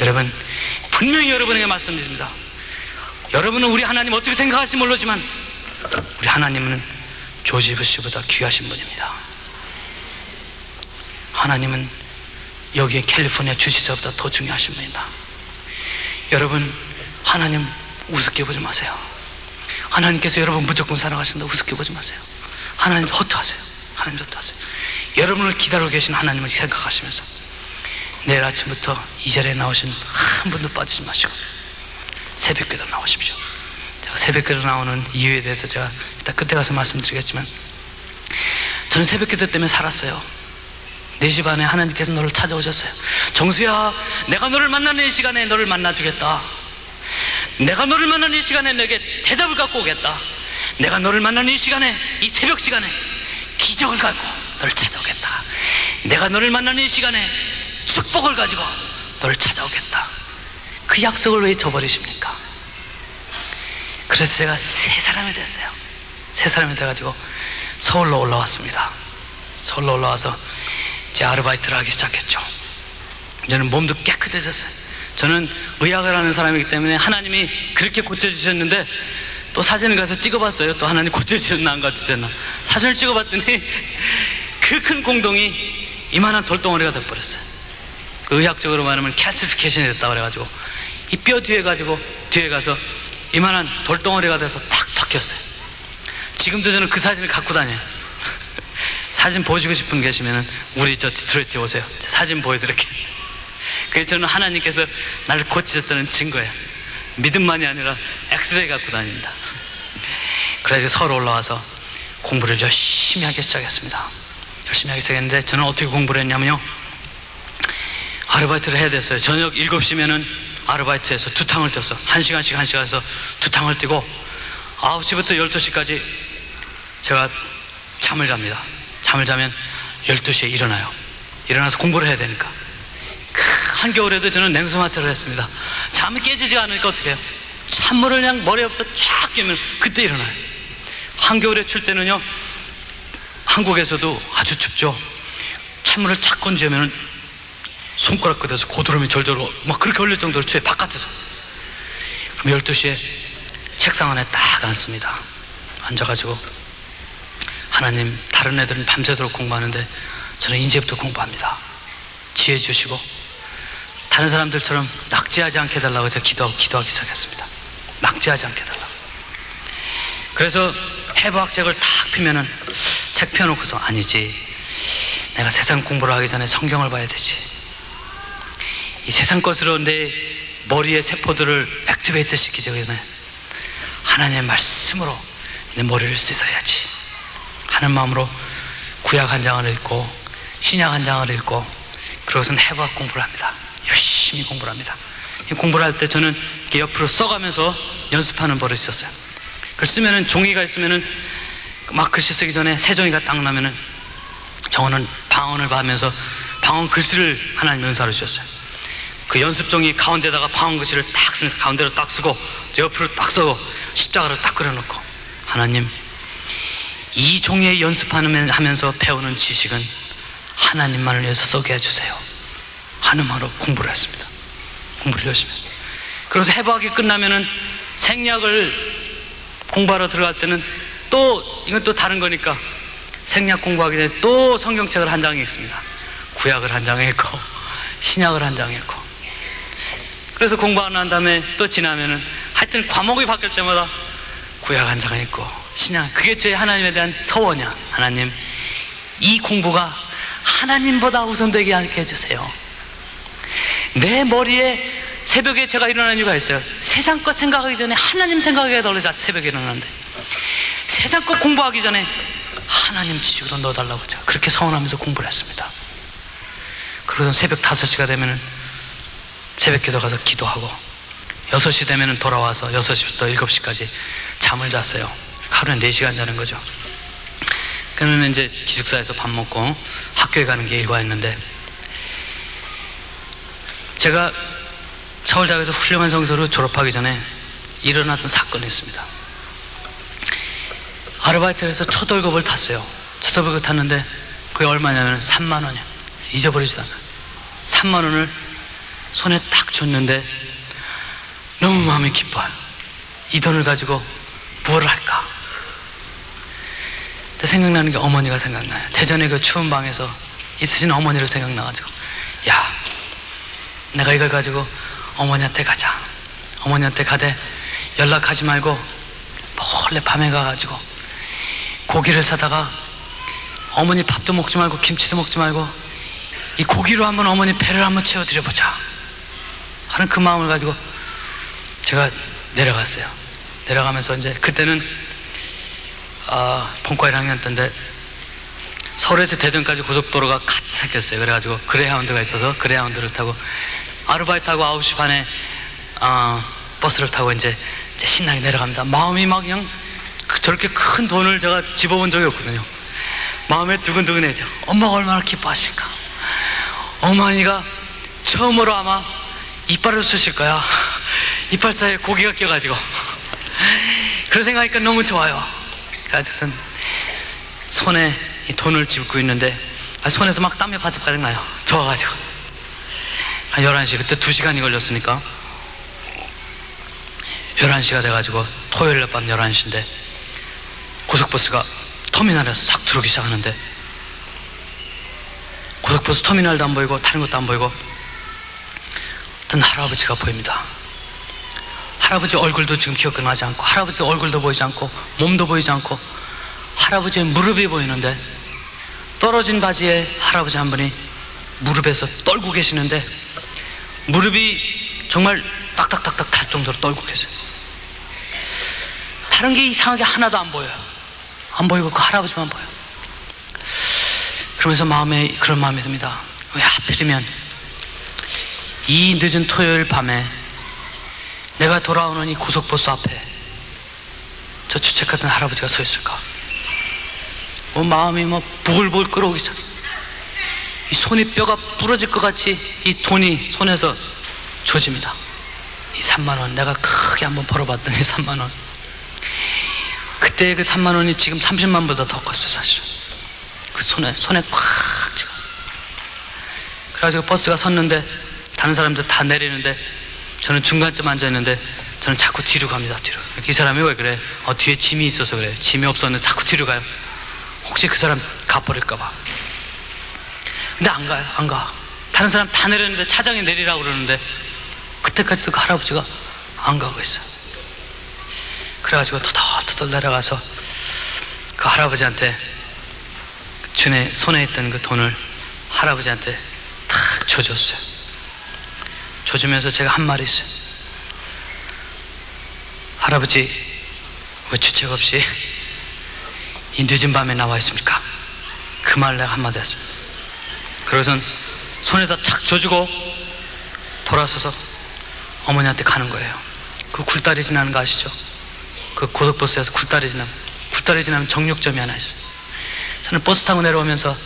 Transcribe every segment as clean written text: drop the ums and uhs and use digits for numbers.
여러분, 분명히 여러분에게 말씀드립니다. 여러분은 우리 하나님 어떻게 생각하실지 모르지만 우리 하나님은 조지프 씨보다 귀하신 분입니다. 하나님은 여기에 캘리포니아 주지사보다 더 중요하신 분입니다. 여러분, 하나님 우습게 보지 마세요. 하나님께서 여러분 무조건 사랑하신다 우습게 보지 마세요. 하나님 허투하세요. 하나님 허투하세요. 여러분을 기다리고 계신 하나님을 생각하시면서 내일 아침부터 이 자리에 나오신 한 분도 빠지지 마시고 새벽기도 나오십시오. 제가 새벽기도 나오는 이유에 대해서 제가 이따 끝에 가서 말씀드리겠지만, 저는 새벽기도 때문에 살았어요. 4시 반에 하나님께서 너를 찾아오셨어요. 정수야, 내가 너를 만나는 이 시간에 너를 만나주겠다. 내가 너를 만나는 이 시간에 너에게 대답을 갖고 오겠다. 내가 너를 만나는 이 시간에, 이 새벽 시간에 기적을 갖고 너를 찾아오겠다. 내가 너를 만나는 이 시간에 축복을 가지고 너를 찾아오겠다. 그 약속을 왜 잊어버리십니까? 그래서 제가 새 사람이 됐어요. 새 사람이 돼가지고 서울로 올라왔습니다. 서울로 올라와서 제 아르바이트를 하기 시작했죠. 저는 몸도 깨끗해졌어요. 저는 의학을 하는 사람이기 때문에 하나님이 그렇게 고쳐주셨는데, 또 사진을 가서 찍어봤어요. 또 하나님 고쳐주셨나 안 고쳐주셨나. 사진을 찍어봤더니 그 큰 공동이 이만한 돌덩어리가 돼버렸어요. 그 의학적으로 말하면 calcification이 됐다고 그래가지고 이 뼈 뒤에 가서 이만한 돌덩어리가 돼서 딱 박혔어요. 지금도 저는 그 사진을 갖고 다녀요. 사진 보여주고 싶은 분 계시면 우리 저 디트로이트에 오세요. 사진 보여드릴게요. 그래서 저는 하나님께서 나를 고치셨다는 증거예요. 믿음만이 아니라 엑스레이 갖고 다닙니다. 그래서 서울 올라와서 공부를 열심히 하기 시작했습니다. 열심히 하기 시작했는데, 저는 어떻게 공부를 했냐면요, 아르바이트를 해야 됐어요. 저녁 7시면은 아르바이트에서 2탕을 뛰었어. 1시간씩 해서 2탕을 뛰고 9시부터 12시까지 제가 잠을 잡니다. 잠을 자면 12시에 일어나요. 일어나서 공부를 해야 되니까. 한겨울에도 저는 냉수마찰을 했습니다. 잠이 깨지지 않으니까 어떻게 해요? 찬물을 그냥 머리부터 쫙 끼면 그때 일어나요. 한겨울에 출 때는요, 한국에서도 아주 춥죠. 찬물을 쫙 건지면 손가락 끝에서 고드름이 절절 막 그렇게 흘릴 정도로 추워요, 바깥에서. 그럼 12시에 책상 안에 딱 앉습니다. 앉아가지고 하나님, 다른 애들은 밤새도록 공부하는데 저는 이제부터 공부합니다. 지혜 주시고 다른 사람들처럼 낙제하지 않게 해달라고 제가 기도하기 시작했습니다. 낙제하지 않게 해달라고. 그래서 해부학책을 딱 피면은 책 펴놓고서, 아니지, 내가 세상 공부를 하기 전에 성경을 봐야 되지. 이 세상 것으로 내 머리의 세포들을 액티베이트 시키기 전에 하나님의 말씀으로 내 머리를 씻어야지 하는 마음으로 구약 한 장을 읽고 신약 한 장을 읽고, 그러고서는 해부학 공부를 합니다. 열심히 공부를 합니다. 이 공부를 할 때 저는 이렇게 옆으로 써가면서 연습하는 버릇이 있었어요. 그걸 쓰면은, 종이가 있으면은 막 글씨 쓰기 전에 새 종이가 딱 나면은, 저는 방언을 하면서 방언 글씨를 하나님 은사로 주셨어요. 그 연습 종이 가운데다가 방언 글씨를 딱 쓰면서 가운데로 딱 쓰고 옆으로 딱 쓰고 십자가를 딱 그려놓고, 하나님, 이 종이에 연습하면서 배우는 지식은 하나님만을 위해서 쓰게 해주세요 하는 말로 공부를 했습니다. 공부를 열심히 했습니다. 그래서 해부학이 끝나면은 생략을 공부하러 들어갈 때는 또 이건 또 다른 거니까 생략 공부하기 전에 또 성경책을 한 장이 있습니다. 구약을 한 장 읽고 신약을 한 장 읽고. 그래서 공부하고 난 다음에 또 지나면은 하여튼 과목이 바뀔 때마다 구약 한 장 읽고 신약. 그게 제 하나님에 대한 서원이야. 하나님, 이 공부가 하나님보다 우선되게 해주세요. 내 머리에 새벽에 제가 일어나는 이유가 있어요. 세상 것 생각하기 전에 하나님 생각하게 해달라고 새벽에 일어나는데, 세상 것 공부하기 전에 하나님 지식으로 넣어달라고 제가 그렇게 서원하면서 공부를 했습니다. 그래서 새벽 5시가 되면은 새벽 기도 가서 기도하고 6시 되면은 돌아와서 6시부터 7시까지 잠을 잤어요. 하루에 4시간 자는 거죠. 그러면 이제 기숙사에서 밥 먹고 학교에 가는 게 일과였는데, 제가 서울대학에서 훌륭한 성적으로 졸업하기 전에 일어났던 사건이 있습니다. 아르바이트에서 첫 월급을 탔어요. 첫 월급을 탔는데 그게 얼마냐면 3만 원이요. 잊어버리지도 않아요. 3만 원을 손에 딱 줬는데 너무 마음이 기뻐요. 이 돈을 가지고 무엇을 할까? 근데 생각나는 게 어머니가 생각나요. 대전의 그 추운 방에서 있으신 어머니를 생각나가지고, 야, 내가 이걸 가지고 어머니한테 가자. 어머니한테 가되 연락하지 말고 몰래 밤에 가가지고 고기를 사다가 어머니 밥도 먹지 말고 김치도 먹지 말고 이 고기로 한번 어머니 배를 한번 채워드려보자 하는 그 마음을 가지고 제가 내려갔어요. 내려가면서 이제 그때는 본과 1학년 때인데 서울에서 대전까지 고속도로가 같이 생겼어요. 그래가지고 그레이하운드가 있어서 그레이하운드를 타고 아르바이트하고 9시 반에 버스를 타고 이제 신나게 내려갑니다. 마음이 막 그냥 저렇게 큰 돈을 제가 집어본 적이 없거든요. 마음에 두근두근해져. 엄마가 얼마나 기뻐하실까. 어머니가 처음으로 아마 이빨을 쓰실 거야. 이빨 사이에 고기가 껴가지고. 그런 생각하니까 너무 좋아요. 그래서 손에 이 돈을 짚고 있는데 손에서 막 땀이 바짝바짝 나요. 좋아가지고. 한 11시, 그때 2시간이 걸렸으니까 11시가 돼가지고 토요일 날 밤 11시인데 고속버스가 터미널에서 싹 들어오기 시작하는데 고속버스 터미널도 안 보이고 다른 것도 안 보이고 어떤 할아버지가 보입니다. 할아버지 얼굴도 지금 기억이 나지 않고 할아버지 얼굴도 보이지 않고 몸도 보이지 않고 할아버지의 무릎이 보이는데 떨어진 바지에 할아버지 한 분이 무릎에서 떨고 계시는데 무릎이 정말 딱딱딱딱 달 정도로 떨고 계세요. 다른 게 이상하게 하나도 안 보여요. 안 보이고 그 할아버지만 보여요. 그러면서 마음에 그런 마음이 듭니다. 왜 하필이면 이 늦은 토요일 밤에 내가 돌아오는 이 고속버스 앞에 저 주책 같은 할아버지가 서 있을까? 마음이 부글부글 끓어오기 시작. 이 손이 뼈가 부러질 것 같이 이 돈이 손에서 조집니다. 이 3만 원 내가 크게 한번 벌어봤더니 3만 원. 그때 그 3만 원이 지금 30만보다 더 컸어요. 사실 그 손에 꽉 쥐고. 그래가지고 버스가 섰는데 다른 사람들 다 내리는데 저는 중간쯤 앉아있는데 저는 자꾸 뒤로 갑니다. 뒤로. 이 사람이 왜 그래? 뒤에 짐이 있어서 그래요. 짐이 없었는데 자꾸 뒤로 가요. 혹시 그 사람 가버릴까봐. 근데 안 가요. 안 가. 다른 사람 다 내렸는데 차장이 내리라고 그러는데 그때까지도 그 할아버지가 안 가고 있어요. 그래가지고 터덜터덜 내려가서 그 할아버지한테 손에 있던 그 돈을 할아버지한테 탁 줘줬어요. 줘주면서 제가 한 말이 있어요. 할아버지 왜 주책 없이 이 늦은 밤에 나와 있습니까? 그 말 내가 한마디 했어요. 그러고선 손에다 탁 줘주고 돌아서서 어머니한테 가는 거예요. 그 굴다리 지나는 거 아시죠? 그 고속버스에서 굴다리 지나면 정육점이 하나 있어요. 저는 버스 타고 내려오면서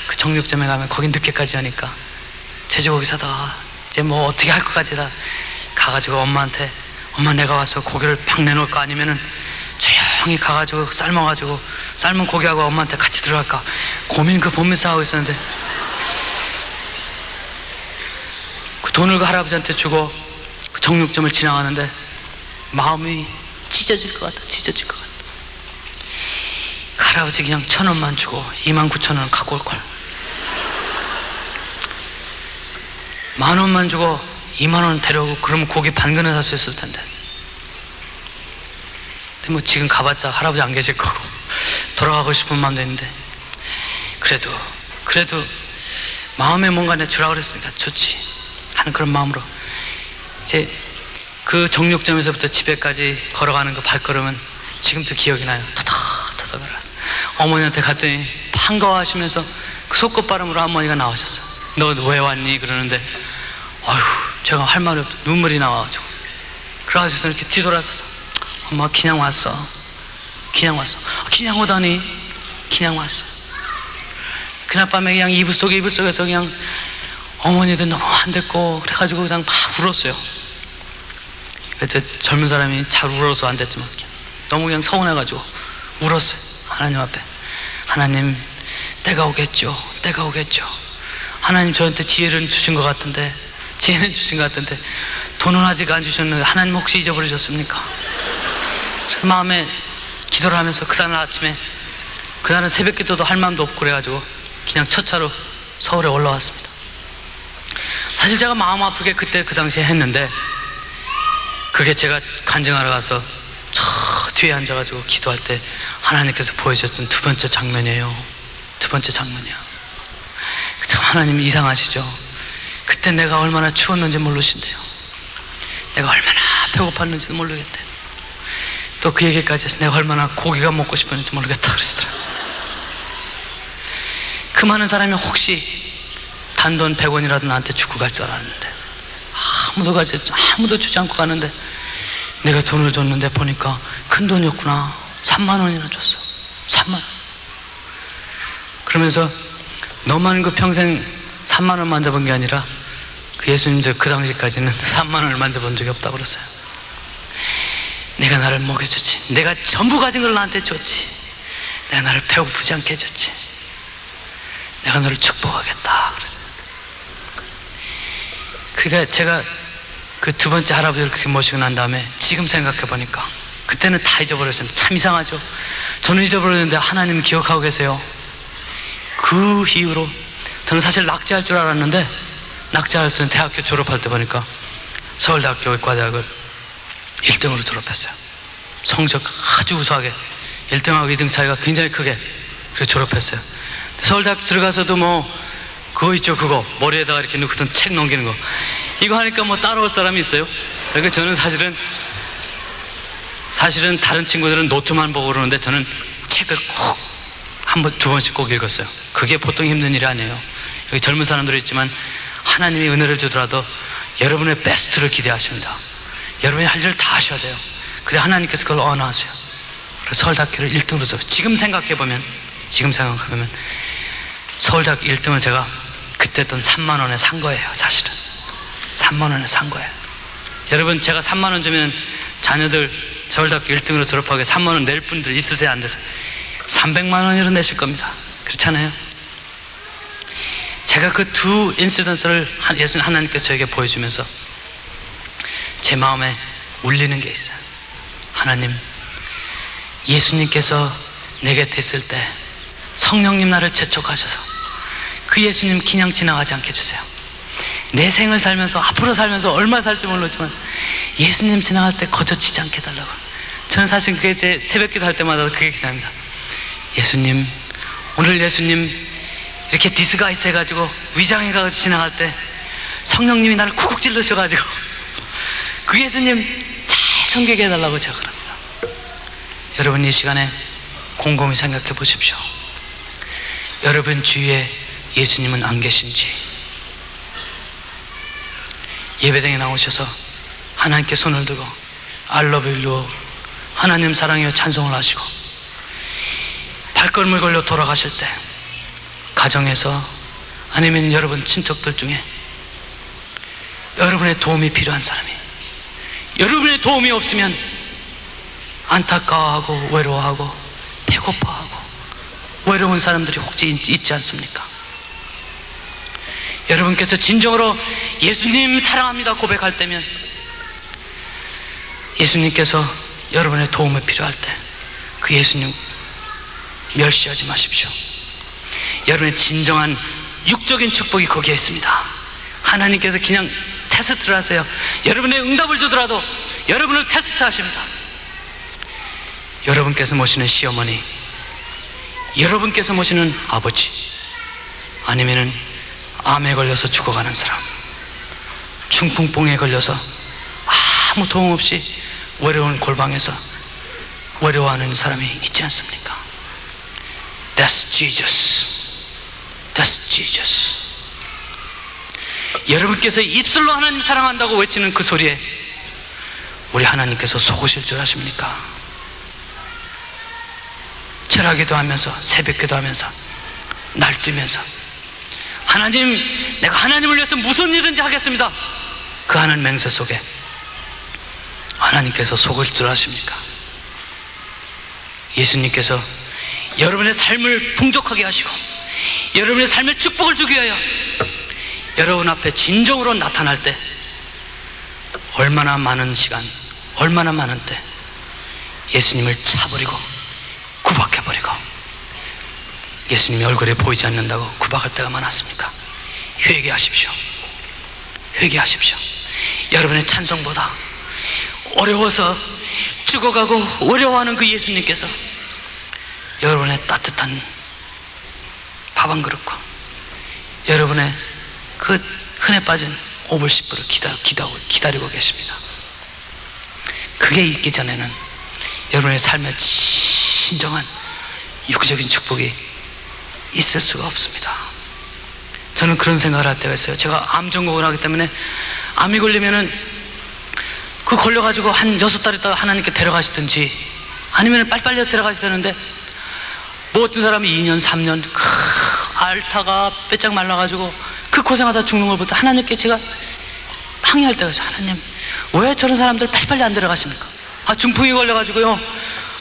그 정육점에 가면 거긴 늦게까지 하니까 돼지고기 사다가 이제 뭐 어떻게 할 것까지 다 가가지고 엄마한테 엄마 내가 와서 고기를 팍 내놓을까 아니면은 조용히 가가지고 삶아가지고 삶은 고기하고 엄마한테 같이 들어갈까 고민 보면서 하고 있었는데 그 돈을 그 할아버지한테 주고 그 정육점을 지나가는데 마음이 찢어질 것 같다. 그 할아버지 그냥 1,000원만 주고 29,000원 갖고 올걸. 10,000원만 주고 20,000원 데려오고 그러면 고기 반근에 살 수 있을 텐데. 근데 뭐 지금 가봤자 할아버지 안 계실 거고 돌아가고 싶은 마음도 있는데 그래도 마음에 뭔가 내 주라 그랬으니까 좋지 하는 그런 마음으로 이제 그 정육점에서부터 집에까지 걸어가는 그 발걸음은 지금도 기억이 나요. 터덕터덕 걸어갔어. 어머니한테 갔더니 반가워하시면서 그 속꽃바람으로 어머니가 나오셨어. 너 왜 왔니? 그러는데 제가 할 말이 없어. 눈물이 나와가지고 그래가지고 이렇게 뒤돌아서서 엄마 그냥 왔어. 그냥 오다니 그냥 왔어. 그날 밤에 그냥 이불 속에서 그냥 어머니도 너무 안 됐고 그래가지고 그냥 막 울었어요. 그때 젊은 사람이 잘 울어서 안 됐지만 너무 그냥 서운해가지고 울었어요. 하나님 앞에. 하나님 때가 오겠죠. 하나님 저한테 지혜를 주신 것 같은데 지혜는 주신 것 같은데 돈은 아직 안 주셨는데 하나님 혹시 잊어버리셨습니까? 그래서 마음에 기도를 하면서 그날 아침에, 그날은 새벽 기도도 할 마음도 없고 그래가지고 그냥 첫 차로 서울에 올라왔습니다. 사실 제가 마음 아프게 그때 그 당시에 했는데, 그게 제가 간증하러 가서 저 뒤에 앉아가지고 기도할 때 하나님께서 보여주셨던 두 번째 장면이에요. 두 번째 장면이야. 참 하나님 이상하시죠? 그때 내가 얼마나 추웠는지 모르신대요. 내가 얼마나 배고팠는지도 모르겠대요. 또 그 얘기까지 해서 내가 얼마나 고기가 먹고 싶었는지 모르겠다 그러시더라고요. 그 많은 사람이 혹시 단돈 100원이라도 나한테 주고 갈 줄 알았는데 아무도 주지 않고 가는데, 내가 돈을 줬는데 보니까 큰 돈이었구나. 3만 원이나 줬어. 3만 원. 그러면서 너만 그 평생 3만 원 만져본 게 아니라 그 예수님도 그 당시까지는 3만 원을 만져본 적이 없다고 그랬어요. 내가 나를 먹여줬지. 내가 전부 가진 걸 나한테 줬지. 내가 나를 배고프지 않게 해줬지. 내가 너를 축복하겠다 그랬어요. 그러니까 제가 그 두 번째 할아버지를 그렇게 모시고 난 다음에 지금 생각해 보니까, 그때는 다 잊어버렸습니다. 참 이상하죠? 저는 잊어버렸는데 하나님은 기억하고 계세요. 그 이후로 저는 사실 낙제할 줄 알았는데, 낙제할 때는 대학교 졸업할 때 보니까 서울대학교 의과대학을 1등으로 졸업했어요. 성적 아주 우수하게 1등하고 2등 차이가 굉장히 크게 그렇게 졸업했어요. 서울대학 들어가서도 뭐 그거 있죠, 그거 머리에다가 이렇게 넣고선 책 넘기는 거, 이거 하니까 뭐 따라올 사람이 있어요? 그러니까 저는 사실은 다른 친구들은 노트만 보고 그러는데 저는 책을 꼭 한 번, 두 번씩 꼭 읽었어요. 그게 보통 힘든 일이 아니에요. 여기 젊은 사람들이 있지만 하나님이 은혜를 주더라도 여러분의 베스트를 기대하십니다. 여러분이 할 일을 다 하셔야 돼요. 그래 하나님께서 그걸 언어하세요. 그래서 서울대학교를 1등으로 줬어요. 지금 생각해보면 서울대학교 1등을 제가 그때 돈 3만 원에 산 거예요. 사실은 3만 원에 산 거예요. 여러분, 제가 3만 원 주면 자녀들 서울대학교 1등으로 졸업하게 3만 원 낼 분들 있으세요? 안 돼서 300만 원으로 내실 겁니다. 그렇잖아요? 제가 그 두 인시던스를 예수님 하나님께서 저에게 보여주면서 제 마음에 울리는 게 있어요. 하나님, 예수님께서 내 곁에 있을 때 성령님 나를 재촉하셔서 그 예수님 그냥 지나가지 않게 해주세요. 내 생을 살면서, 앞으로 살면서 얼마 살지 모르지만 예수님 지나갈 때 거저치지 않게 해달라고. 저는 사실 그게 제 새벽기도 할 때마다 그게 기도합니다. 예수님, 오늘 예수님 이렇게 디스가이스 해가지고 위장해가지고 지나갈 때 성령님이 나를 쿡쿡 찔러셔가지고 그 예수님 잘 섬기게 해달라고 제가 그럽니다. 여러분, 이 시간에 곰곰이 생각해 보십시오. 여러분 주위에 예수님은 안 계신지. 예배당에 나오셔서 하나님께 손을 들고 I love you Lord, 하나님 사랑해요 찬송을 하시고 발걸음을 걸려 돌아가실 때 가정에서 아니면 여러분 친척들 중에 여러분의 도움이 필요한 사람이, 여러분의 도움이 없으면 안타까워하고 외로워하고 배고파하고 외로운 사람들이 혹시 있지 않습니까? 여러분께서 진정으로 예수님 사랑합니다 고백할 때면 예수님께서 여러분의 도움이 필요할 때 그 예수님 멸시하지 마십시오. 여러분의 진정한 육적인 축복이 거기에 있습니다. 하나님께서 그냥 테스트를 하세요. 여러분의 응답을 주더라도 여러분을 테스트하십니다. 여러분께서 모시는 시어머니, 여러분께서 모시는 아버지, 아니면은 암에 걸려서 죽어가는 사람, 중풍병에 걸려서 아무 도움 없이 외로운 골방에서 외로워하는 사람이 있지 않습니까? That's Jesus. That's Jesus. 여러분께서 입술로 하나님 사랑한다고 외치는 그 소리에 우리 하나님께서 속으실 줄 아십니까? 철학기도 하면서 새벽기도 하면서 날뛰면서 하나님, 내가 하나님을 위해서 무슨 일든지 하겠습니다. 그 하는 맹세 속에 하나님께서 속을 줄 아십니까? 예수님께서 여러분의 삶을 풍족하게 하시고 여러분의 삶에 축복을 주기 위하여 여러분 앞에 진정으로 나타날 때 얼마나 많은 시간, 얼마나 많은 때 예수님을 차버리고 구박해버리고 예수님이 얼굴에 보이지 않는다고 구박할 때가 많았습니까? 회개하십시오. 회개하십시오. 여러분의 찬송보다 어려워서 죽어가고 어려워하는 그 예수님께서 여러분의 따뜻한 밥 한 그릇과 여러분의 그 흔해 빠진 5불 10불을 기다리고 계십니다. 그게 있기 전에는 여러분의 삶에 진정한 육적인 축복이 있을 수가 없습니다. 저는 그런 생각을 할 때가 있어요. 제가 암 전공을 하기 때문에 암이 걸리면은 그 걸려가지고 한 6달 있다가 하나님께 데려가시든지 아니면 빨리빨리 데려가시다는데 뭐 어떤 사람이 2년 3년 앓다가 빼짝 말라가지고 그 고생하다 죽는 걸 볼 때 하나님께 제가 항의할 때가 있어요. 하나님 왜 저런 사람들 빨리빨리 안 데려가십니까? 중풍이 걸려가지고요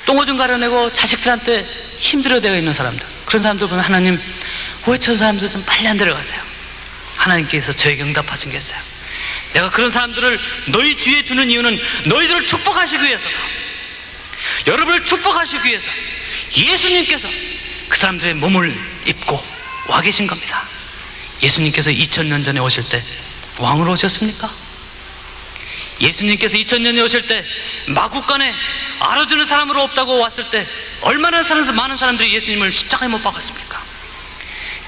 똥오줌 가려내고 자식들한테 힘들어되어 있는 사람들, 그런 사람들 보면 하나님 왜 저런 사람들 좀 빨리 안 데려가세요? 하나님께서 저에게 응답하신 게 있어요. 내가 그런 사람들을 너희 주위에 두는 이유는 너희들을 축복하시기 위해서다. 여러분을 축복하시기 위해서 예수님께서 그 사람들의 몸을 입고 와 계신 겁니다. 예수님께서 2000년 전에 오실 때 왕으로 오셨습니까? 예수님께서 2000년에 오실 때 마국간에 알아주는 사람으로 없다고 왔을 때 얼마나 많은 사람들이 예수님을 십자가에 못 박았습니까?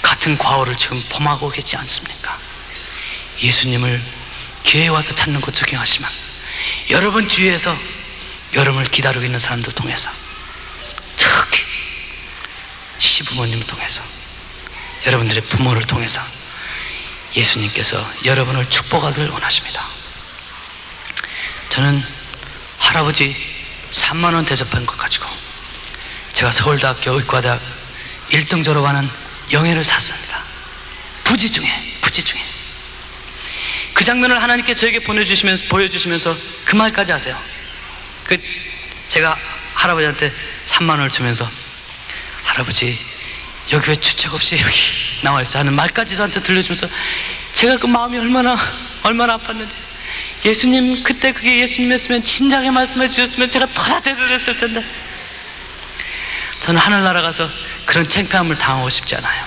같은 과오를 지금 범하고 계시지 않습니까? 예수님을 교회에 와서 찾는 것 중요하지만 여러분 주위에서 여러분을 기다리고 있는 사람들 통해서, 특히 시부모님을 통해서, 여러분들의 부모를 통해서 예수님께서 여러분을 축복하기를 원하십니다. 저는 할아버지 3만원 대접한 것 가지고 제가 서울대학교 의과대학 1등 졸업하는 영예를 샀습니다. 부지 중에 그 장면을 하나님께 저에게 보여주시면서 그 말까지 하세요. 제가 할아버지한테 3만원을 주면서 할아버지 여기 왜 주책 없이 여기 나와 있어 하는 말까지 저한테 들려주면서 제가 그 마음이 얼마나 아팠는지, 예수님 그때 그게 예수님이었으면 진작에 말씀해 주셨으면 제가 더 제대로했을 텐데. 저는 하늘나라 가서 그런 창피함을 당하고 싶지 않아요.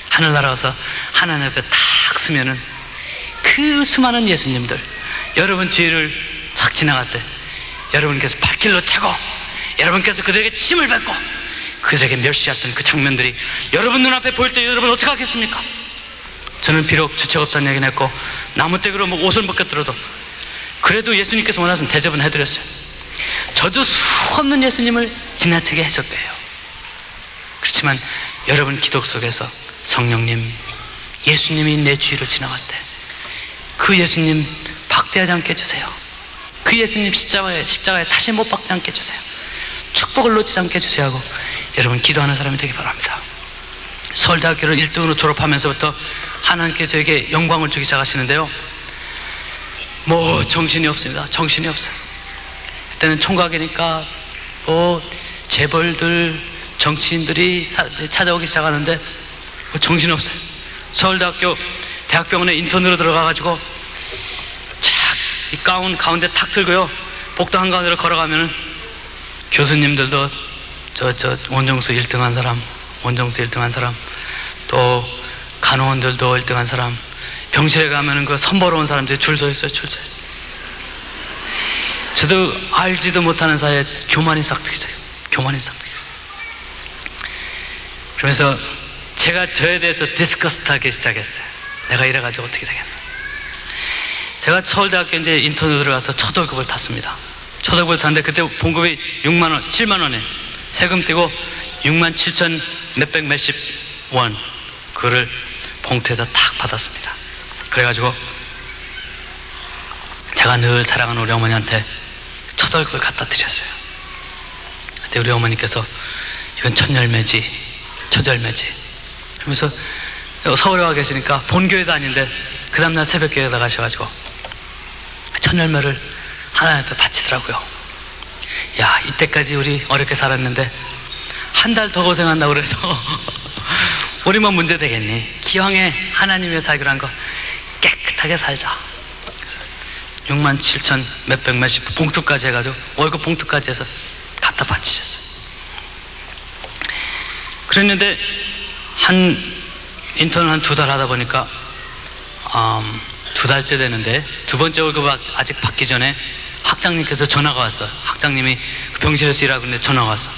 하늘나라 가서 하나님 앞에 딱 서면은 그 수많은 예수님들, 여러분 주위를 착 지나갈 때 여러분께서 발길로 차고 여러분께서 그들에게 침을 뱉고 그들에게 멸시했던 그 장면들이 여러분 눈앞에 보일 때 여러분 어떻게 하겠습니까? 저는 비록 주책 없다는 얘기는 했고 나무떼기로 옷을 벗겨들어도 그래도 예수님께서 원하시는 대접은 해드렸어요. 저도 수없는 예수님을 지나치게 했을 거예요. 그렇지만 여러분 기도 속에서 성령님, 예수님이 내 주위를 지나갈 때 그 예수님 박대하지 않게 해주세요. 그 예수님 십자가에 다시 못 박지 않게 해주세요. 축복을 놓치지 않게 해주세요 하고 여러분 기도하는 사람이 되기 바랍니다. 서울대학교를 1등으로 졸업하면서부터 하나님께 저에게 영광을 주기 시작하시는데요, 뭐 정신이 없습니다. 정신이 없어요. 그때는 총각이니까 재벌들, 정치인들이 찾아오기 시작하는데 정신이 없어요. 서울대학교 대학병원에 인턴으로 들어가가지고 이 가운 가운데 탁 들고요, 복도 한가운데로 걸어가면은 교수님들도 원정수 1등한 사람, 또 간호원들도 1등한 사람, 병실에 가면은 그 선 보러 온 사람들이 줄 서 있어요. 저도 알지도 못하는 사이에 교만이 싹트기 시작했어요. 그러면서 제가 저에 대해서 디스커스트하기 시작했어요. 내가 이래가지고 어떻게 되겠나. 제가 서울대학교 이제 인턴으로 들어가서 첫 월급을 탔습니다. 첫 월급을 탔는데 그때 봉급이 6만원, 7만원에 세금 떼고 6만 7천 몇백 몇십 원, 그거를 봉투에서 딱 받았습니다. 그래가지고 제가 늘 사랑하는 우리 어머니한테 첫 월급을 갖다 드렸어요. 그때 우리 어머니께서 이건 첫 열매지 그러면서 서울에 와 계시니까 본교회도 아닌데 그 다음날 새벽교회에다 가셔가지고 첫 열매를 하나님한테 바치더라고요. 야, 이때까지 우리 어렵게 살았는데 한 달 더 고생한다고 그래서 우리 뭐 문제 되겠니? 기왕에 하나님의 살기로 한 거 깨끗하게 살자. 67,000 몇백 몇십 봉투까지 해가지고 월급 봉투까지 해서 갖다 바치셨어요. 그랬는데 인턴을 한 2달 하다 보니까 2달째 되는데 두 번째 월급 아직 받기 전에 학장님께서 전화가 왔어. 학장님이 병실에서 일하고 있는데 전화가 왔어.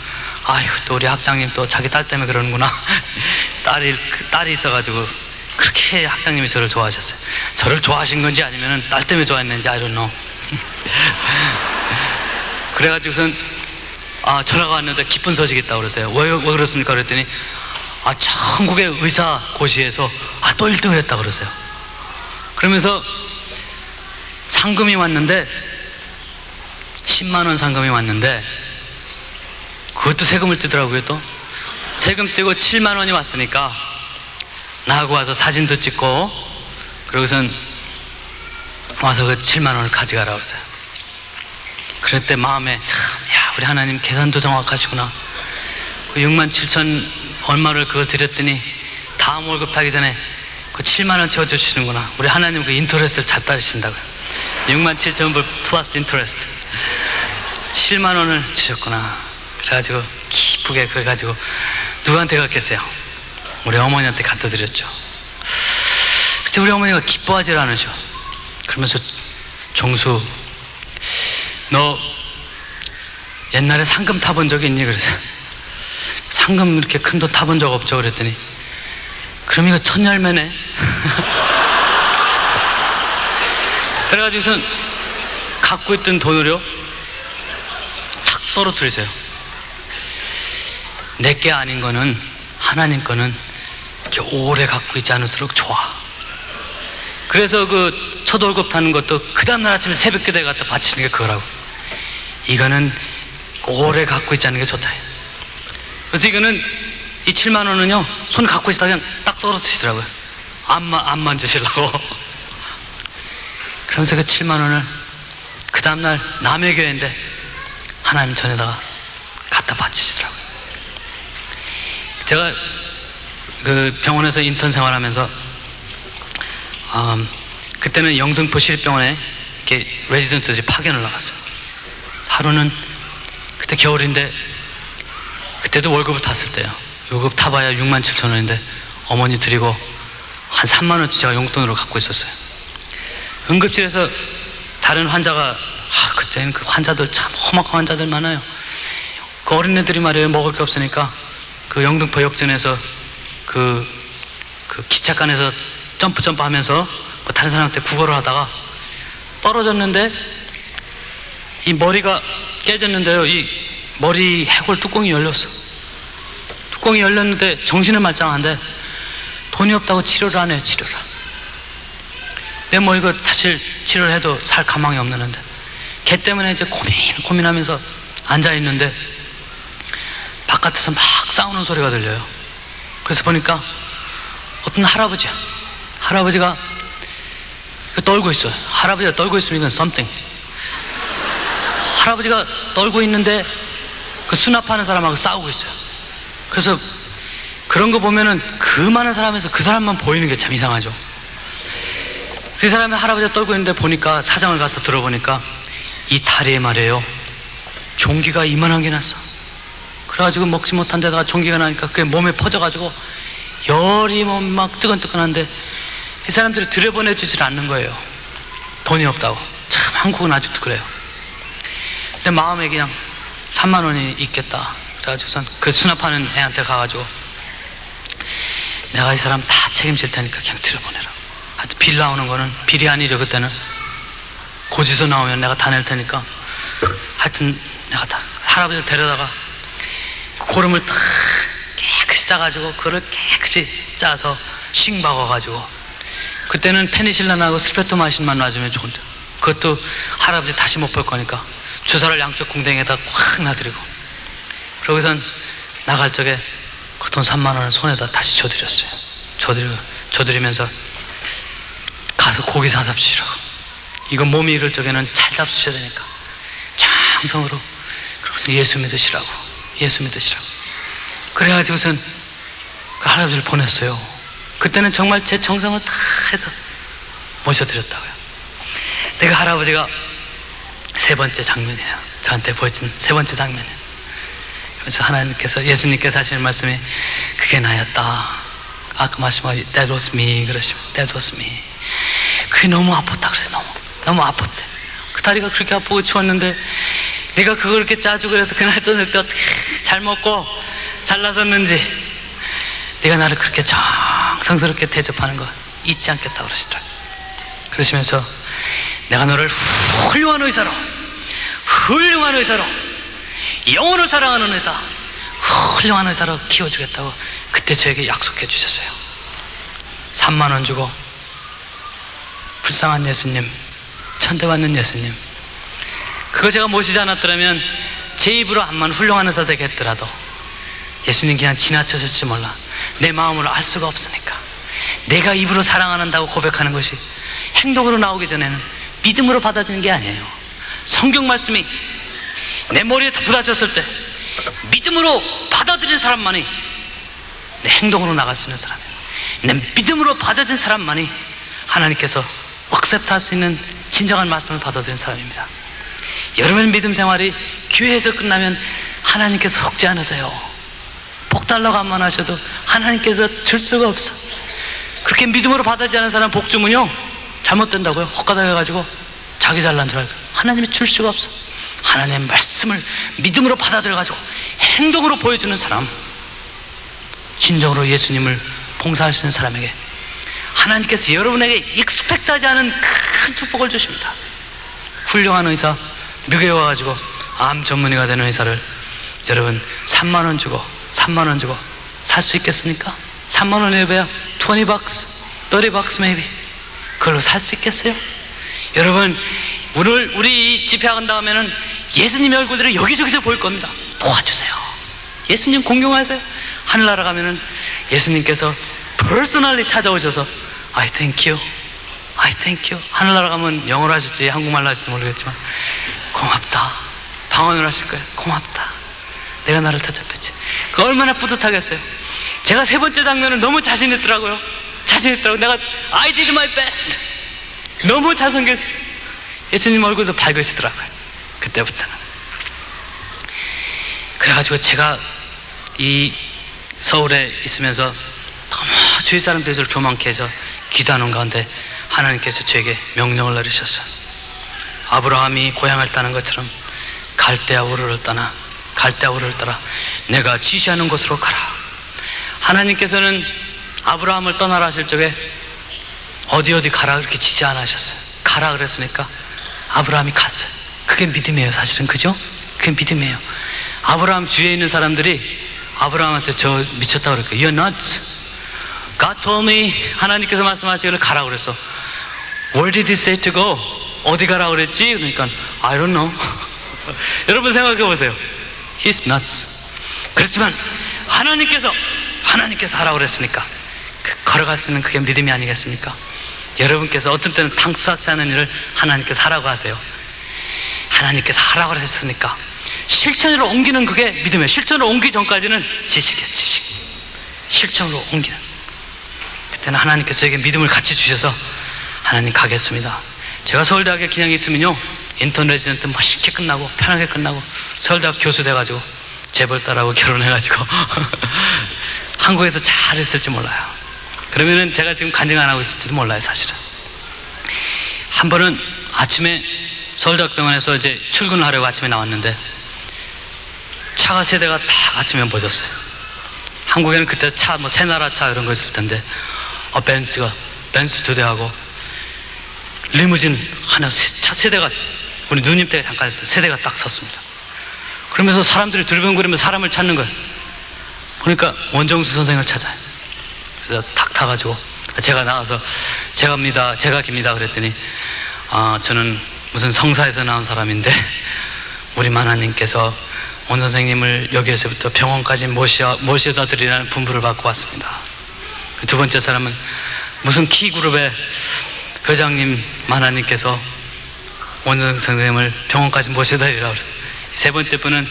아이고, 또 우리 학장님 또 자기 딸 때문에 그러는구나. 딸이 있어가지고 그렇게 학장님이 저를 좋아하셨어요. 저를 좋아하신 건지 아니면 딸 때문에 좋아했는지 I don't know. 그래가지고선 전화가 왔는데 기쁜 소식이 있다고 그러세요. 왜 그렇습니까? 그랬더니 천국의 의사고시에서 또 1등을 했다고 그러세요. 그러면서 상금이 왔는데 10만 원 상금이 왔는데 그것도 세금을 떼더라고요. 또 세금 떼고 7만 원이 왔으니까 나하고 와서 사진도 찍고 그러고선 와서 그 7만 원을 가져가라고 했어요. 그럴 때 마음에 참, 야, 우리 하나님 계산도 정확하시구나. 그 67,000 얼마를 그걸 드렸더니 다음 월급 타기 전에 그 7만 원 채워주시는구나. 우리 하나님 그 인터레스트를 잘 따르신다고요. 67,000불 플러스 인터레스트 7만 원을 주셨구나. 그래가지고 기쁘게 그걸 가지고 누구한테 갔겠어요? 우리 어머니한테 갖다 드렸죠. 그때 우리 어머니가 기뻐하지 않으셔. 그러면서 종수, 너 옛날에 상금 타본 적이 있니? 그래서 상금 이렇게 큰 돈 타본 적 없죠. 그랬더니 그럼 이거 천열매네. 그래가지고선 갖고 있던 돈을요 탁 떨어뜨리세요. 내게 아닌 거는, 하나님 거는 이렇게 오래 갖고 있지 않을수록 좋아. 그래서 그 첫 월급 타는 것도 그 다음날 아침에 새벽기도에 갖다 바치는 게 그거라고. 이거는 오래 갖고 있지 않는 게 좋다. 그래서 이거는 이 7만 원은요 손 갖고 있다가 그냥 딱 떨어뜨리더라고요. 안 만지시려고. 그러면서 그 7만 원을 그 다음날 남의 교회인데 하나님 전에다가 갖다 바치시더라고요. 제가 그 병원에서 인턴 생활하면서 그때는 영등포 시립병원에 이렇게 레지던트들이 파견을 나갔어요. 하루는 그때 겨울인데 그때도 월급을 탔을 때요. 월급 타봐야 67,000원인데 어머니 드리고 한 3만 원치 제가 용돈으로 갖고 있었어요. 응급실에서 다른 환자가 그때는 그 환자들 참 험악한 환자들 많아요. 그 어린애들이 말이에요 먹을 게 없으니까 그 영등포 역전에서 그 기차간에서 점프 하면서 다른 사람한테 구걸을 하다가 떨어졌는데 이 머리가 깨졌는데요. 이 머리 해골 뚜껑이 열렸어. 뚜껑이 열렸는데 정신을 말짱한데 돈이 없다고 치료를 안 해요. 치료를. 내 뭐 이거 사실 치료를 해도 살 가망이 없는데 걔 때문에 이제 고민하면서 앉아있는데 바깥에서 막 싸우는 소리가 들려요. 그래서 보니까 어떤 할아버지가 떨고 있어요. 할아버지가 떨고 있으면 이건 something. 할아버지가 떨고 있는데 그 수납하는 사람하고 싸우고 있어요. 그래서 그런 거 보면은 그 많은 사람에서 그 사람만 보이는 게 참 이상하죠. 그 사람이 할아버지가 떨고 있는데 보니까 사정을 가서 들어보니까 이 다리에 말이에요 종기가 이만한 게 났어. 그래가지고 먹지 못한 데다가 종기가 나니까 그게 몸에 퍼져가지고 열이 막 뜨끈뜨끈한데 이 사람들이 들여보내주질 않는 거예요. 돈이 없다고. 참 한국은 아직도 그래요. 근데 마음에 그냥 3만 원이 있겠다. 그래가지고선 그 수납하는 애한테 가가지고 내가 이 사람 다 책임질 테니까 그냥 들여보내라. 하여튼 빌 나오는 거는 빌이 아니죠. 그때는 고지서 나오면 내가 다 낼 테니까 하여튼 내가 다 할아버지를 데려다가 고름을 탁 깨끗이 짜가지고 그걸 깨끗이 짜서 싱 박아가지고 그때는 페니실린하고 스페토마신만 놔주면 좋은데 그것도 할아버지 다시 못 볼 거니까 주사를 양쪽 궁뎅이에다 꽉 놔드리고 그러고선 나갈 적에 그 돈 3만 원을 손에다 다시 줘드렸어요. 줘드리면서 가서 고기 사잡수시라고. 이거 몸이 이럴 적에는 잘 잡수셔야 되니까 장성으로. 그러고서 예수 믿으시라고. 그래가지고선 그 할아버지를 보냈어요. 그때는 정말 제 정성을 다 해서 모셔드렸다고요. 내가 할아버지가 세 번째 장면이에요. 저한테 보여준 세 번째 장면이에요. 그래서 하나님께서, 예수님께서 하시는 말씀이 그게 나였다. 아까 말씀하신 That was me 그러시면 That was me. 그게 너무 아팠다 그래서 너무 아팠대. 그 다리가 그렇게 아프고 추웠는데 네가 그걸 이렇게 짜주고 그래서 그날 저녁 때 어떻게 잘 먹고 잘 나섰는지 네가 나를 그렇게 정성스럽게 대접하는 거 잊지 않겠다 그러시더라고요. 그러시면서 내가 너를 훌륭한 의사로 영혼을 사랑하는 의사, 훌륭한 의사로 키워주겠다고 그때 저에게 약속해 주셨어요. 3만 원 주고 불쌍한 예수님, 천대받는 예수님, 그거 제가 모시지 않았더라면 제 입으로 암만 훌륭한 의사 되겠더라도 예수님 그냥 지나쳐질지 몰라. 내 마음으로 알 수가 없으니까. 내가 입으로 사랑한다고 고백하는 것이 행동으로 나오기 전에는 믿음으로 받아지는 게 아니에요. 성경 말씀이 내 머리에 부딪혔을 때 믿음으로 받아들인 사람만이 내 행동으로 나갈 수 있는 사람이에요. 내 믿음으로 받아진 사람만이 하나님께서 억셉트할 수 있는 진정한 말씀을 받아들인 사람입니다. 여러분의 믿음 생활이 교회에서 끝나면 하나님께서 속지 않으세요. 복 달라고 한번 하셔도 하나님께서 줄 수가 없어. 그렇게 믿음으로 받아지지 않은 사람 복 주면요 잘못된다고요. 헛가닥 해가지고 자기 잘난 줄 알고 하나님이 줄 수가 없어. 하나님의 말씀을 믿음으로 받아들여가지고 행동으로 보여주는 사람, 진정으로 예수님을 봉사할 수 있는 사람에게 하나님께서 여러분에게 익스펙트하지 않은 큰 축복을 주십니다. 훌륭한 의사, 미국에 와가지고 암 전문의가 되는 의사를 여러분 3만 원 주고 살 수 있겠습니까? 3만 원에 배야 20bucks, 30bucks maybe. 그걸로 살 수 있겠어요? 여러분, 오늘 우리 집회한 다음에는 예수님의 얼굴들을 여기저기서 보일 겁니다. 도와주세요. 예수님 공경하세요. 하늘나라 가면은 예수님께서 퍼스널리 찾아오셔서 I thank you, I thank you. 하늘나라 가면 영어로 하실지 한국말로 하실지 모르겠지만 고맙다. 방언을 하실 거예요. 고맙다. 내가 나를 대접했지. 그 얼마나 뿌듯하겠어요. 제가 세 번째 장면을 너무 자신있더라고요. 내가 I did my best. 너무 잘생겼어요. 예수님 얼굴도 밝으시더라고요. 그때부터는. 그래가지고 제가 이 서울에 있으면서 너무 주위 사람들이 저를 교만케 해서 기도하는 가운데 하나님께서 저에게 명령을 내리셨어요. 아브라함이 고향을 떠난 것처럼 갈대아 우르를 따라 내가 지시하는 곳으로 가라. 하나님께서는 아브라함을 떠나라 하실 적에 어디 가라 그렇게 지시 안 하셨어요. 가라 그랬으니까 아브라함이 갔어요. 그게 믿음이에요. 사실은. 그죠? 그게 믿음이에요. 아브라함 주위에 있는 사람들이 아브라함한테 저 미쳤다고 그랬어요. You're nuts. God told me, 하나님께서 말씀하시기를 가라 그랬어. Where did he say to go? 어디 가라 그랬지? 그러니까 I don't know. 여러분 생각해 보세요. He's nuts. 그렇지만 하나님께서 하라고 그랬으니까 걸어갈 수 있는 그게 믿음이 아니겠습니까? 여러분께서 어떤 때는 당수하지 않은 일을 하나님께서 하라고 하세요. 하나님께서 하라고 하셨으니까 실천으로 옮기는 그게 믿음이에요. 실천으로 옮기기 전까지는 지식이에요. 지식. 실천으로 옮기는. 그때는 하나님께서 저에게 믿음을 같이 주셔서 하나님 가겠습니다. 제가 서울대학에 그냥 있으면요 인턴 레지던트 멋있게 끝나고 편하게 끝나고 서울대학 교수 돼가지고 재벌 딸하고 결혼해가지고 한국에서 잘했을지 몰라요. 그러면은 제가 지금 간증 안 하고 있을지도 몰라요. 사실은. 한 번은 아침에 서울대학병원에서 이제 출근을 하려고 아침에 나왔는데 차가 세 대가 다 아침에 멈춰졌어요. 한국에는 그때 차 뭐 새나라 차 이런 거 있을 텐데 벤츠 2대하고 리무진 하나 차 세 대가 우리 누님 때 잠깐 했어요. 세 대가 딱 섰습니다. 그러면서 사람들이 들변거리면서 사람을 찾는 거예요. 그러니까 원정수 선생을 찾아요. 그래서 탁 타가지고 제가 나와서 제가 깁니다 그랬더니 저는 무슨 성사에서 나온 사람인데 우리 만화님께서 원 선생님을 여기에서부터 병원까지 모셔다 드리라는 분부를 받고 왔습니다. 두 번째 사람은 무슨 키그룹의 회장님 만화님께서 원 선생님을 병원까지 모셔다 드리라고 그랬어요. 세 번째 분은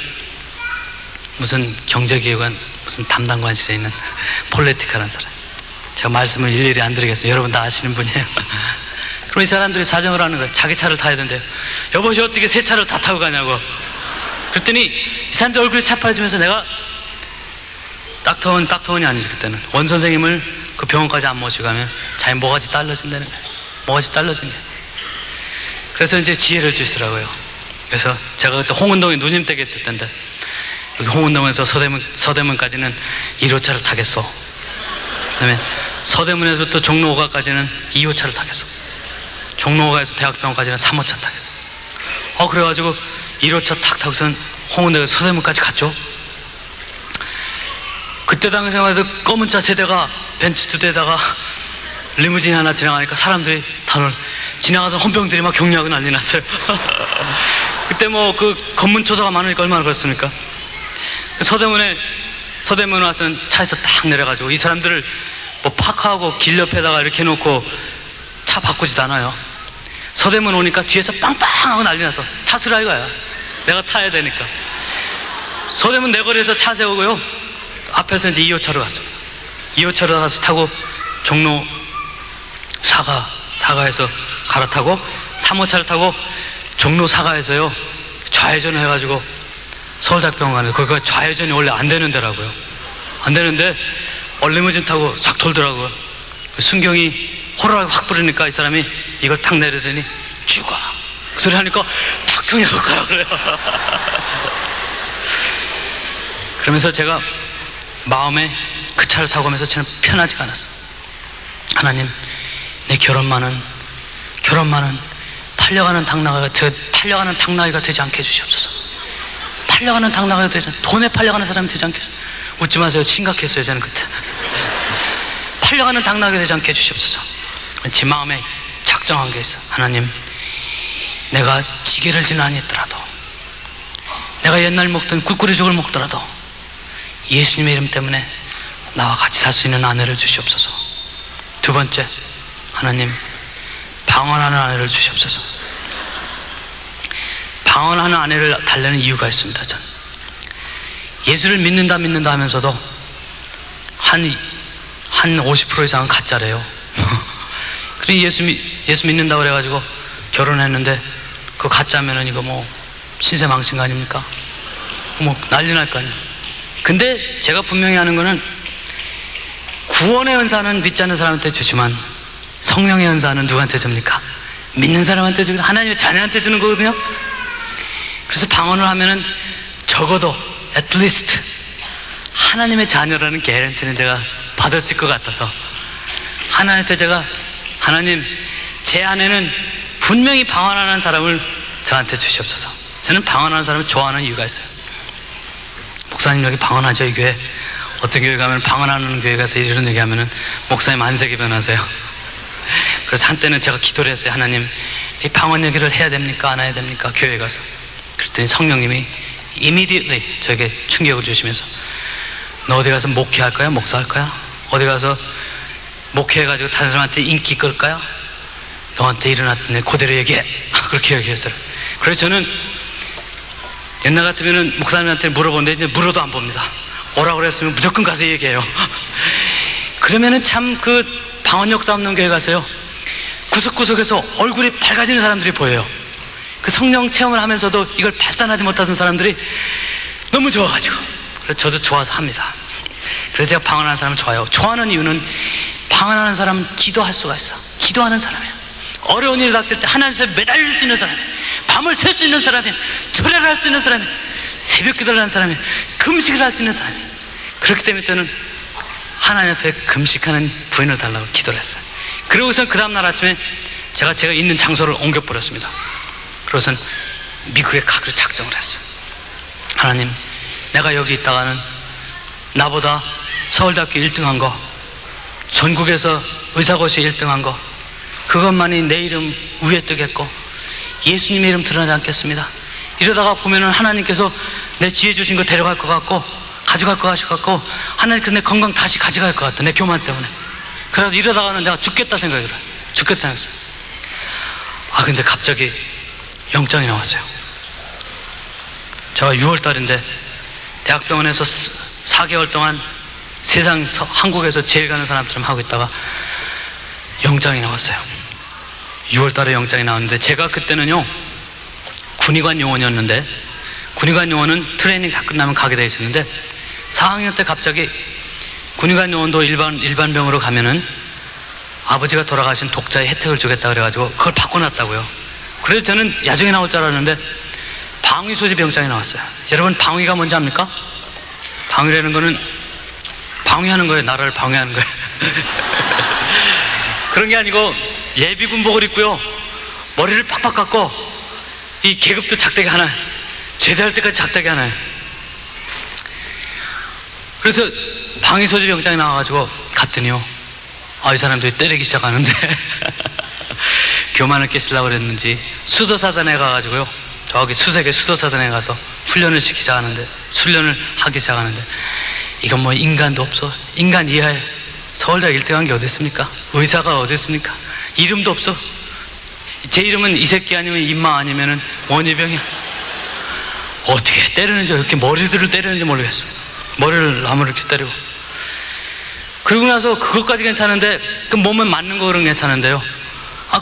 무슨 경제기획관 무슨 담당관실에 있는 폴리티카라는 사람. 제가 말씀을 일일이 안 드리겠습니다. 여러분 다 아시는 분이에요. 그럼 이 사람들이 사정을 하는 거예요. 자기 차를 타야 된대요. 여보시 어떻게 새 차를 다 타고 가냐고. 그랬더니 이 사람들 얼굴이 새파래지면서 내가 닥터원이 아니지 그때는 원 선생님을 그 병원까지 안 모시고 가면 자기 모가지 딸려진다는 거예요. 모가지 딸려진 거예요. 그래서 이제 지혜를 주시더라고요. 그래서 제가 그때 홍은동에 누님 댁에 있을 텐데 여기 홍은동에서 서대문까지는 1호차를 타겠어. 그 다음에 서대문에서부터 종로 5가까지는 2호차를 타겠어. 종로 5가에서 대학병원까지는 3호차 타겠어. 그래가지고 1호차 탁 타고선 홍은동에서 서대문까지 갔죠. 그때 당시만 해도 검은 차 세대가 벤츠 2대에다가 리무진이 하나 지나가니까 사람들이 다 지나가던 헌병들이 막 격려하고 난리 났어요. 그때 뭐 그 검문초사가 많으니까 얼마나 그렇습니까? 서대문에 와서는 차에서 딱 내려가지고 이 사람들을 뭐 파크하고 길 옆에다가 이렇게 해놓고 차 바꾸지도 않아요. 서대문 오니까 뒤에서 빵빵하고 난리 나서 차수라 이거야. 내가 타야 되니까. 서대문 내거리에서 차 세우고요. 앞에서 이제 2호차로 갔어요. 2호차로 가서 타고 종로 사가에서 갈아타고 3호차를 타고 종로 사가에서요 좌회전을 해가지고 서울대학병원 가는데 거기가 좌회전이 원래 안 되는 데라고요. 안 되는데 리무진 타고 쫙 돌더라고요. 순경이 호루라기 확 부르니까 이 사람이 이걸 탁 내리더니 죽어 그 소리 하니까 탁 경력을 가라 그래요. 그러면서 제가 마음에 그 차를 타고 가면서 저는 편하지가 않았어. 하나님, 내 결혼만은 팔려가는 당나귀가 되지 않게 해주시옵소서. 팔려가는 당나귀가 되지 않게, 돈에 팔려가는 사람이 되지 않게 해주시옵소서. 웃지 마세요. 심각했어요 저는 그때. 팔려가는 당나귀가 되지 않게 해주시옵소서. 제 마음에 작정한 게 있어. 하나님, 내가 지게를 지나니 있더라도, 내가 옛날 먹던 꿀꿀이죽을 먹더라도 예수님의 이름 때문에 나와 같이 살 수 있는 아내를 주시옵소서. 두 번째, 하나님, 방언하는 아내를 주시옵소서. 방언하는 아내를 달라는 이유가 있습니다. 전 예수를 믿는다 하면서도 한 50% 이상은 가짜래요. 그래 예수 믿는다고 그래가지고 결혼했는데 그거 가짜면은 이거 뭐 신세망신 거 아닙니까? 뭐 난리 날 거 아니야. 근데 제가 분명히 하는 거는 구원의 은사는 믿지 않는 사람한테 주지만 성령의 은사는 누구한테 줍니까? 믿는 사람한테 주고 하나님의 자녀한테 주는 거거든요. 그래서 방언을 하면은 적어도 at least 하나님의 자녀라는 개런티는 제가 받았을 것 같아서 하나님한테 제가 하나님, 제 아내는 분명히 방언하는 사람을 저한테 주시옵소서. 저는 방언하는 사람을 좋아하는 이유가 있어요. 목사님 여기 방언하죠 이 교회. 어떤 교회 가면 방언하는 교회 가서 이런 얘기 하면은 목사님 안색이 변하세요. 그래서 한때는 제가 기도를 했어요. 하나님, 이 방언 얘기를 해야 됩니까 안 해야 됩니까 교회 가서. 그랬더니 성령님이 immediately 저에게 충격을 주시면서 너 어디 가서 목회할 거야? 목사할 거야? 어디 가서 목회해가지고 다른 사람한테 인기 끌 거야? 너한테 일어났던 일 그대로 얘기해. 그렇게 얘기했어요. 그래서 저는 옛날 같으면은 목사님한테 물어보는데 이제 물어도 안 봅니다. 오라고 그랬으면 무조건 가서 얘기해요. 그러면은 참 그 방언 역사 없는 교회 가서요 구석구석에서 얼굴이 밝아지는 사람들이 보여요. 그 성령 체험을 하면서도 이걸 발산하지 못하던 사람들이 너무 좋아가지고. 그래서 저도 좋아서 합니다. 그래서 제가 방언하는 사람을 좋아해요. 좋아하는 이유는 방언하는 사람은 기도할 수가 있어. 기도하는 사람이에요. 어려운 일이 닥칠 때 하나님 앞에 매달릴 수 있는 사람이에요. 밤을 샐 수 있는 사람이에요. 철회를 할 수 있는 사람이에요. 새벽 기도를 하는 사람이에요. 금식을 할 수 있는 사람이에요. 그렇기 때문에 저는 하나님 앞에 금식하는 부인을 달라고 기도를 했어요. 그러고선 그 다음날 아침에 제가 있는 장소를 옮겨버렸습니다. 그러고선 미국에 가기로 작정을 했어요. 하나님, 내가 여기 있다가는 나보다 서울대학교 1등한 거, 전국에서 의사고시 1등한 거, 그것만이 내 이름 위에 뜨겠고 예수님의 이름 드러나지 않겠습니다. 이러다가 보면은 하나님께서 내 지혜 주신 거 데려갈 것 같고 가져갈 것 같고 하나님께서 내 건강 다시 가져갈 것 같아. 내 교만 때문에. 그래서 이러다가는 내가 죽겠다 생각이 들어요. 죽겠다 했어요. 근데 갑자기 영장이 나왔어요. 제가 6월 달인데 대학병원에서 4개월 동안 한국에서 제일 가는 사람처럼 하고 있다가 영장이 나왔어요. 6월 달에 영장이 나왔는데, 제가 그때는요 군의관 요원이었는데, 군의관 요원은 트레이닝 다 끝나면 가게 돼 있었는데, 4학년 때 갑자기 군의관 요원도 일반병으로 가면은 아버지가 돌아가신 독자의 혜택을 주겠다 그래가지고 그걸 바꿔놨다고요. 그래서 저는 야중에 나올 줄 알았는데 방위 소집 영장이 나왔어요. 여러분, 방위가 뭔지 압니까? 방위라는 거는 방위하는 거예요. 나라를 방위하는 거예요. 그런 게 아니고 예비군복을 입고요, 머리를 팍팍 깎고, 이 계급도 작대기 하나, 제대할 때까지 작대기 하나예요. 그래서 방위 소집 영장이 나와가지고 갔더니요, 이 사람들이 때리기 시작하는데 교만을 깨시려고 그랬는지 수도사단에 가가지고요, 저기 수색의 수도사단에 가서 훈련을 하기 시작하는데, 이건 뭐 인간도 없어. 인간 이하에 서울대 1등한 게 어디 있습니까? 의사가 어디 있습니까? 이름도 없어. 제 이름은 이 새끼 아니면 임마 아니면은 원희병이야. 어떻게 때리는지, 이렇게 머리들을 때리는지 모르겠어. 머리를 나무를 이렇게 때리고. 그러고 나서 그것까지 괜찮은데, 그 몸에 맞는 거 그런 괜찮은데요,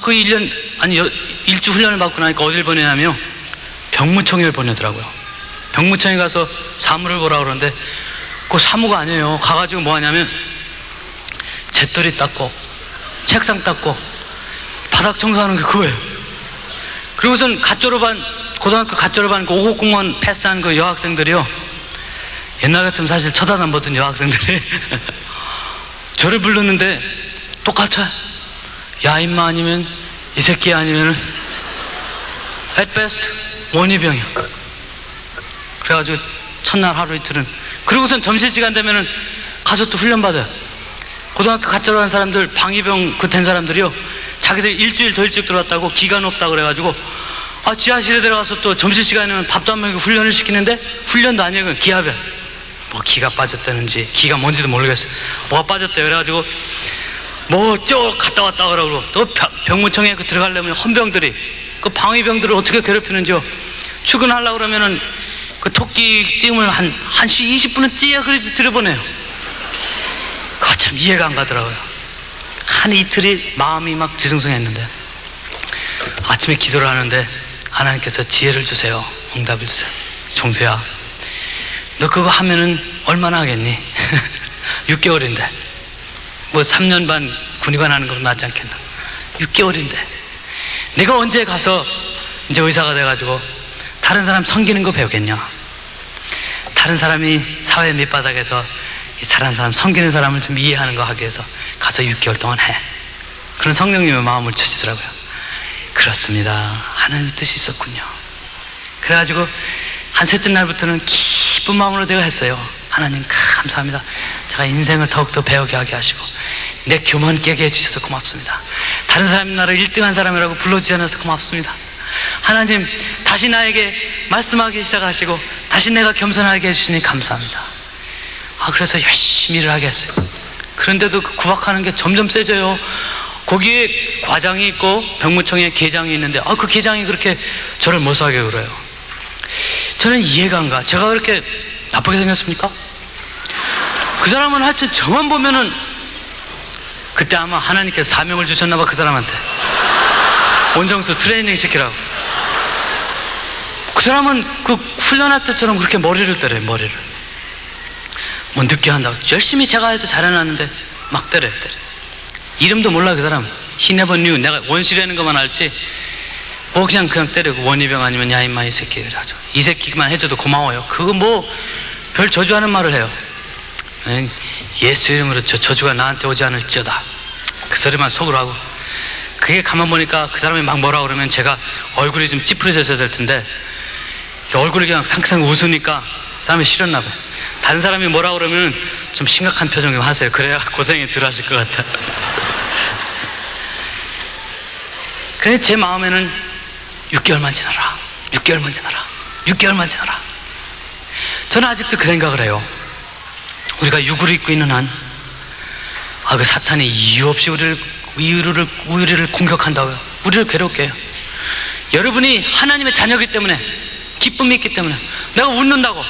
그 1주 훈련을 받고 나니까 어딜 보내냐면요, 병무청을 보내더라고요. 병무청에 가서 사무를 보라 그러는데, 그 사무가 아니에요. 가가지고 뭐 하냐면 재떨이 닦고 책상 닦고 바닥 청소하는 게 그거예요. 그리고선 고등학교 갓 졸업한 그 5급 공무원 패스한 그 여학생들이요, 옛날 같으면 사실 쳐다도 안 보던 여학생들이 저를 불렀는데 똑같아. 야 임마 아니면 이 새끼 아니면은 at best 원희병이야. 그래가지고 첫날 하루 이틀은, 그리고선 점심시간 되면은 가서 또 훈련받아요. 고등학교 갓 졸업한 사람들, 방위병 된 사람들이요, 자기들 일주일 더 일찍 들어왔다고 기가 높다 그래가지고 지하실에 들어가서 또 점심시간에는 밥도 안 먹이고 훈련을 시키는데, 훈련도 아니에요. 그냥 기합이야. 뭐 기가 빠졌다는지 기가 뭔지도 모르겠어요. 뭐가 빠졌대요. 그래가지고 뭐 쭉 갔다 왔다 그러고, 또 병무청에 들어가려면 헌병들이 그 방위병들을 어떻게 괴롭히는지요. 출근하려고 그러면은 그 토끼 찜을 한 20분은 찌야 그래서 들여보내요. 그거 참 이해가 안 가더라고요. 한 이틀이 마음이 막 뒤숭숭했는데, 아침에 기도를 하는데 하나님께서 지혜를 주세요. 응답을 주세요. 종수야, 너 그거 하면은 얼마나 하겠니? 6개월인데 뭐 3년 반 군의관 하는 것보다 낫지 않겠나? 6개월인데 내가 언제 가서 이제 의사가 돼가지고 다른 사람 섬기는 거 배우겠냐? 다른 사람이 사회 밑바닥에서 이 다른 사람 섬기는 사람을 좀 이해하는 거 하기 위해서 가서 6개월 동안 해. 그런 성령님의 마음을 주시더라고요. 그렇습니다. 하나님의 뜻이 있었군요. 그래가지고 한 셋째 날부터는 기쁜 마음으로 제가 했어요. 하나님 감사합니다. 제가 인생을 더욱더 배우게 하게 하시고 내 교만 깨게 해주셔서 고맙습니다. 다른 사람이 나를 1등한 사람이라고 불러주지 않아서 고맙습니다. 하나님 다시 나에게 말씀하기 시작하시고 다시 내가 겸손하게 해주시니 감사합니다. 그래서 열심히 일을 하게 했어요. 그런데도 그 구박하는 게 점점 세져요. 거기에 과장이 있고 병무청에 계장이 있는데 그 계장이 그렇게 저를 못사게 그래요. 저는 이해가 안 가. 제가 그렇게 나쁘게 생겼습니까? 그 사람은 하여튼 저만 보면은, 그때 아마 하나님께서 사명을 주셨나 봐. 그 사람한테 원정수 트레이닝 시키라고. 그 사람은 그 훈련할 때처럼 그렇게 머리를 때려요. 머리를 뭐 늦게 한다고. 열심히 제가 해도 잘해놨는데 막 때려요. 이름도 몰라. 그 사람 He never knew. 내가 원시라는 것만 알지 뭐 그냥 때리고 원희병 아니면 야 임마 이 새끼 이래가지고 이 새끼만 해줘도 고마워요. 그거 뭐 별 저주하는 말을 해요. 예수 이름으로 저 저주가 나한테 오지 않을지어다. 그 소리만 속으로 하고, 그게 가만 보니까 그 사람이 막 뭐라 그러면 제가 얼굴이 좀 찌푸려져야 될 텐데 얼굴이 그냥 상상 웃으니까 사람이 싫었나 봐요. 다른 사람이 뭐라 그러면 좀 심각한 표정 좀 하세요. 그래야 고생이 덜 하실 것 같아. 근데 제 마음에는 6개월만 지나라, 6개월만 지나라, 6개월만 지나라. 저는 아직도 그 생각을 해요. 우리가 육을 입고 있는 한, 그 사탄이 이유 없이 우리를 공격한다고요. 우리를 괴롭게 해요. 여러분이 하나님의 자녀이기 때문에, 기쁨이 있기 때문에, 내가 웃는다고,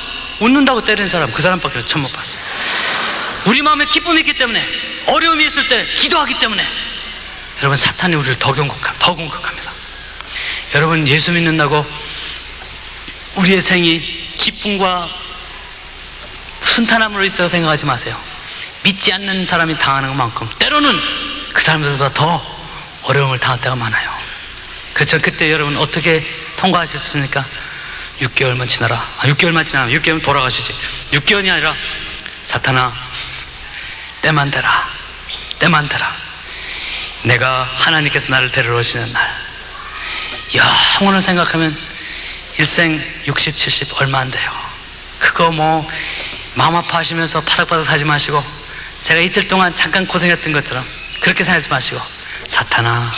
웃는다고 때리는 사람 그 사람밖에 처음 못 봤어요. 우리 마음에 기쁨이 있기 때문에, 어려움이 있을 때 기도하기 때문에 여러분 사탄이 우리를 더 공격합니다. 여러분 예수 믿는다고 우리의 생이 기쁨과 순탄함으로 있어 생각하지 마세요. 믿지 않는 사람이 당하는 것만큼 때로는 그 사람들보다 더 어려움을 당할 때가 많아요. 그렇죠? 그때 여러분 어떻게 통과하셨습니까? 6개월만 지나라. 6개월만 지나면 6개월은 돌아가시지. 6개월이 아니라 사탄아 때만 되라. 때만 되라. 내가 하나님께서 나를 데리러 오시는 날, 영혼을 생각하면 일생 60, 70 얼마 안 돼요. 그거 뭐 마음 아파하시면서 바삭바삭 사지 마시고, 제가 이틀 동안 잠깐 고생했던 것처럼 그렇게 생각하지 마시고, 사탄아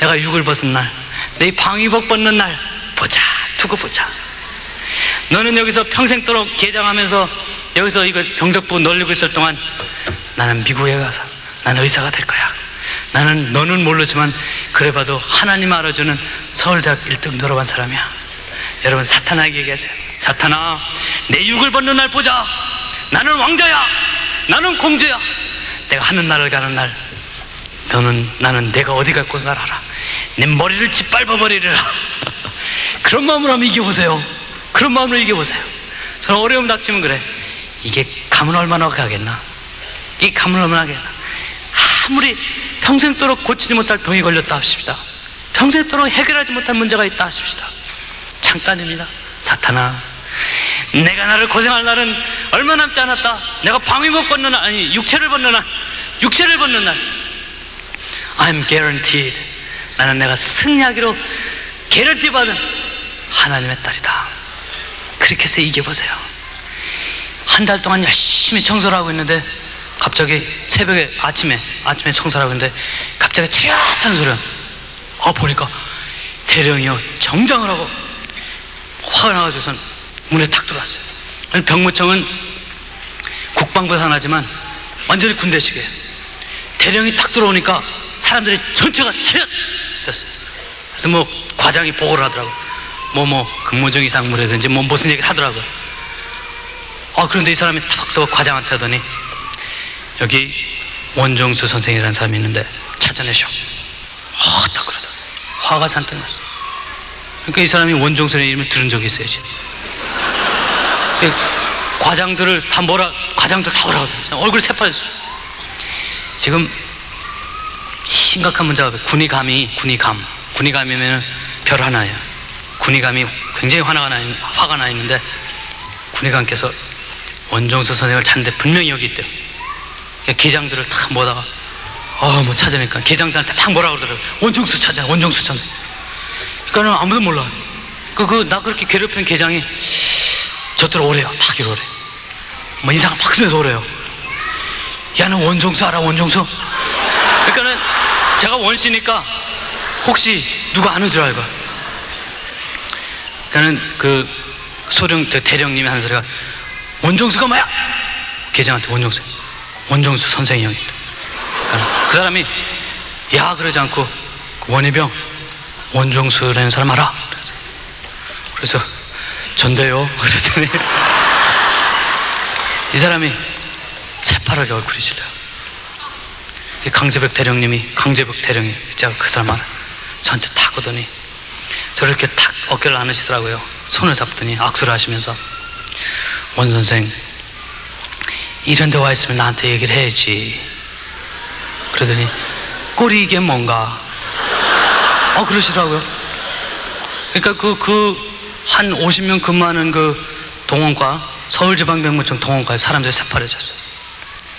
내가 육을 벗은 날, 내 방위복 벗는 날 보자, 두고 보자. 너는 여기서 평생도록 개장하면서 여기서 이거 병덕부 널리고 있을 동안 나는 미국에 가서 나는 의사가 될 거야. 너는 모르지만 그래봐도 하나님 알아주는 서울대학 1등 졸업한 사람이야. 여러분 사탄에게 얘기하세요. 사탄아 내 육을 벗는 날 보자. 나는 왕자야. 나는 공주야. 내가 하늘나라를 가는 날 나는 내가 어디 갈 건가 알아. 내 머리를 짓밟아버리리라. 그런 마음으로 한번 이겨보세요. 그런 마음으로 이겨보세요. 저는 어려움 닥치면 그래. 이게 가면 얼마나 가겠나. 이게 가면 얼마나 가겠나. 아무리 평생도록 고치지 못할 병이 걸렸다 하십시다. 평생도록 해결하지 못할 문제가 있다 하십시다. 잠깐입니다. 사탄아 내가 나를 고생할 날은 얼마 남지 않았다. 내가 방위복 벗는 날, 아니 육체를 벗는 날 I'm guaranteed. 나는 내가 승리하기로 개런티 받은 하나님의 딸이다. 그렇게 해서 이겨보세요. 한 달 동안 열심히 청소를 하고 있는데 갑자기 새벽에 아침에 청소를 하고 있는데 갑자기 차렷하는 소리가 보니까 대령이요 정장을 하고 화가 나가지고선 문에 탁 들어왔어요. 병무청은 국방부 산하지만 완전히 군대식이에요. 대령이 탁 들어오니까 사람들이 전체가 차렷 됐어요. 그래서 뭐 과장이 보고를 하더라고. 근무중 이상무라든지 무슨 얘기를 하더라고요. 그런데 이 사람이 탁 과장한테 하더니 여기 원종수 선생이라는 사람이 있는데 찾아내셔. 딱 그러더라고요. 화가 잔뜩 났어. 그러니까 이 사람이 원종수의 이름을 들은 적이 있어야지. 과장들 다 오라고 하더라고요. 얼굴이 새파졌어요. 지금 심각한 문제가 군의감이면 별 하나예요. 군의감이 굉장히 화가 나 있는데 군의감께서 원종수 선생을 찾는데 분명히 여기 있대요. 계장들을 다 모다가 찾으니까 계장들한테 막 뭐라 그러더라고요. 원종수 찾아. 그러니까는 아무도 몰라. 나 그렇게 괴롭히는 계장이 저쪽으로 오래요. 막 이러래. 인상을 막 쓰면서 오래요. 야, 너 원종수 알아? 원종수? 그러니까는 제가 원씨니까 혹시 누가 아는 줄 알고. 그러니까는 대령님이 하는 소리가 원종수가 뭐야? 계장한테 원종수 선생이 형이. 그 사람이 야 그러지 않고 원희병 원종수라는 사람 알아? 그래서 전데요. 그랬더니 이 사람이 새파랗게 얼굴이 질려요. 강재벽 대령이 제가 그 사람 알아. 저한테 탁 오더니 저를 이렇게 탁 어깨를 안으시더라고요. 손을 잡더니 악수를 하시면서 원 선생 이런 데 와 있으면 나한테 얘기를 해야지. 그러더니 꼴이 이게 뭔가 그러시더라고요. 그러니까 한 50명 근무하는 동원과 서울지방병무청 동원과에 사람들이 새파래졌어요.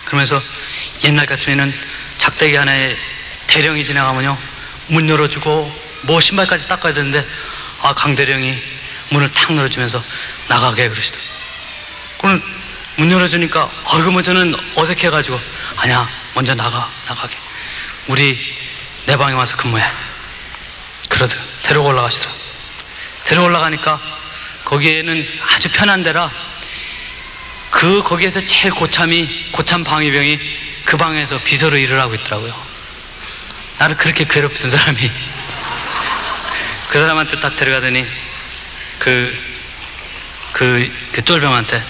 그러면서 옛날 같으면은 작대기 하나에 대령이 지나가면요 문 열어주고 신발까지 닦아야 되는데 강 대령이 문을 탁 열어주면서 나가게 그러시더라고요. 그럼 문 열어주니까 저는 어색해가지고 아니야 먼저 나가게 우리 내 방에 와서 근무해. 그러더라고요. 데리고 올라가시더라고요. 데리고 올라가니까 거기에는 아주 편한 데라 거기에서 제일 고참 방위병이 그 방에서 비서로 일을 하고 있더라고요. 나를 그렇게 괴롭히던 사람이 그 사람한테 딱 데려가더니 그 쫄병한테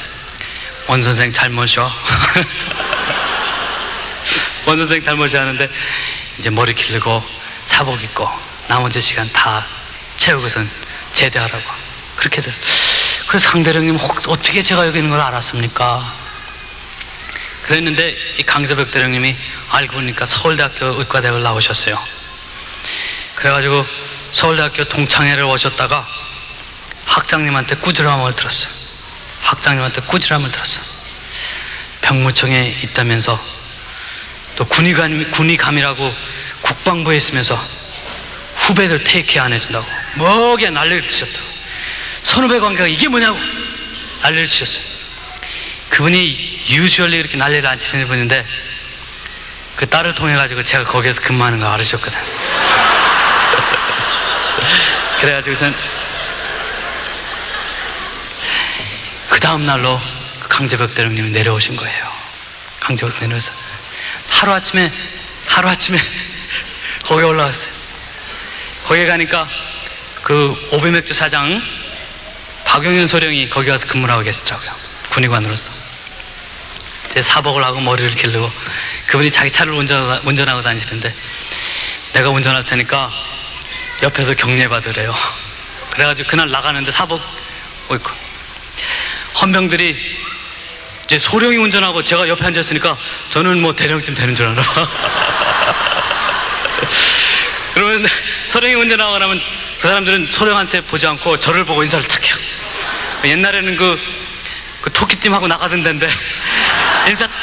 원 선생 잘못이요. 원 선생 잘못이 하는데 이제 머리 기르고 사복 입고 나머지 시간 다 채우고선 제대하라고 그렇게 됐어요. 그래서 강대령님 어떻게 제가 여기 있는 걸 알았습니까? 그랬는데 이 강재벽 대령님이 알고 보니까 서울대학교 의과대학을 나오셨어요. 그래가지고 서울대학교 동창회를 오셨다가 학장님한테 꾸지람을 들었어요. 학장님한테 꾸지람을 들었어요. 병무청에 있다면서 또 군의감이라고 국방부에 있으면서 후배들 테이크케어 안 해준다고 뭐게 난리를 치셨다. 선후배 관계가 이게 뭐냐고 난리를 치셨어요. 그분이 유주얼리 이렇게 난리를 안 치시는 분인데 그 딸을 통해 가지고 제가 거기에서 근무하는 거 알으셨거든. 그래가지고선 그 다음 날로 강재벽 대령님이 내려오신 거예요. 강재벽 내려와서 하루아침에 거기 올라왔어요. 거기 가니까 그 오배맥주 사장 박용현 소령이 거기 가서 근무를 하고 계시더라고요. 군의관으로서. 제 사복을 하고 머리를 기르고 그분이 자기 차를 운전하고 다니시는데 내가 운전할 테니까 옆에서 격려받으래요. 그래가지고 그날 나가는데 사복 입고 헌병들이 이제 소령이 운전하고 제가 옆에 앉았으니까 저는 뭐 대령쯤 되는 줄 알아. 그러면 소령이 운전하고 나면 그 사람들은 소령한테 보지 않고 저를 보고 인사를 탁 해요. 옛날에는 그 토끼팀하고 나가던 데인데 인사 탁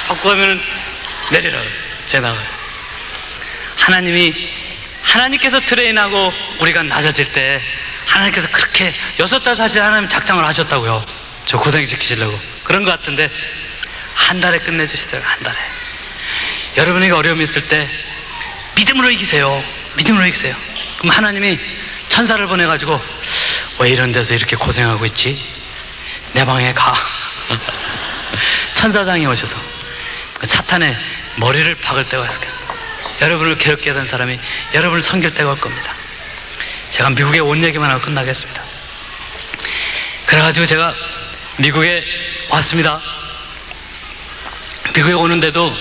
받고 가면은 내리라 제 나가요. 하나님께서 트레인하고 우리가 낮아질 때 하나님께서 그렇게 6달 사실 하나님 작정을 하셨다고요. 저 고생시키시려고 그런 것 같은데 한 달에 끝내주시더라고요. 한 달에. 여러분에게 어려움이 있을 때 믿음으로 이기세요. 믿음으로 이기세요. 그럼 하나님이 천사를 보내가지고 왜 이런 데서 이렇게 고생하고 있지? 내 방에 가. 천사장이 오셔서 사탄의 머리를 박을 때가 있을 거예요. 여러분을 괴롭게 하던 사람이 여러분을 섬길 때가 올 겁니다. 제가 미국에 온 얘기만 하고 끝나겠습니다. 그래가지고 제가 미국에 왔습니다. 미국에 오는데도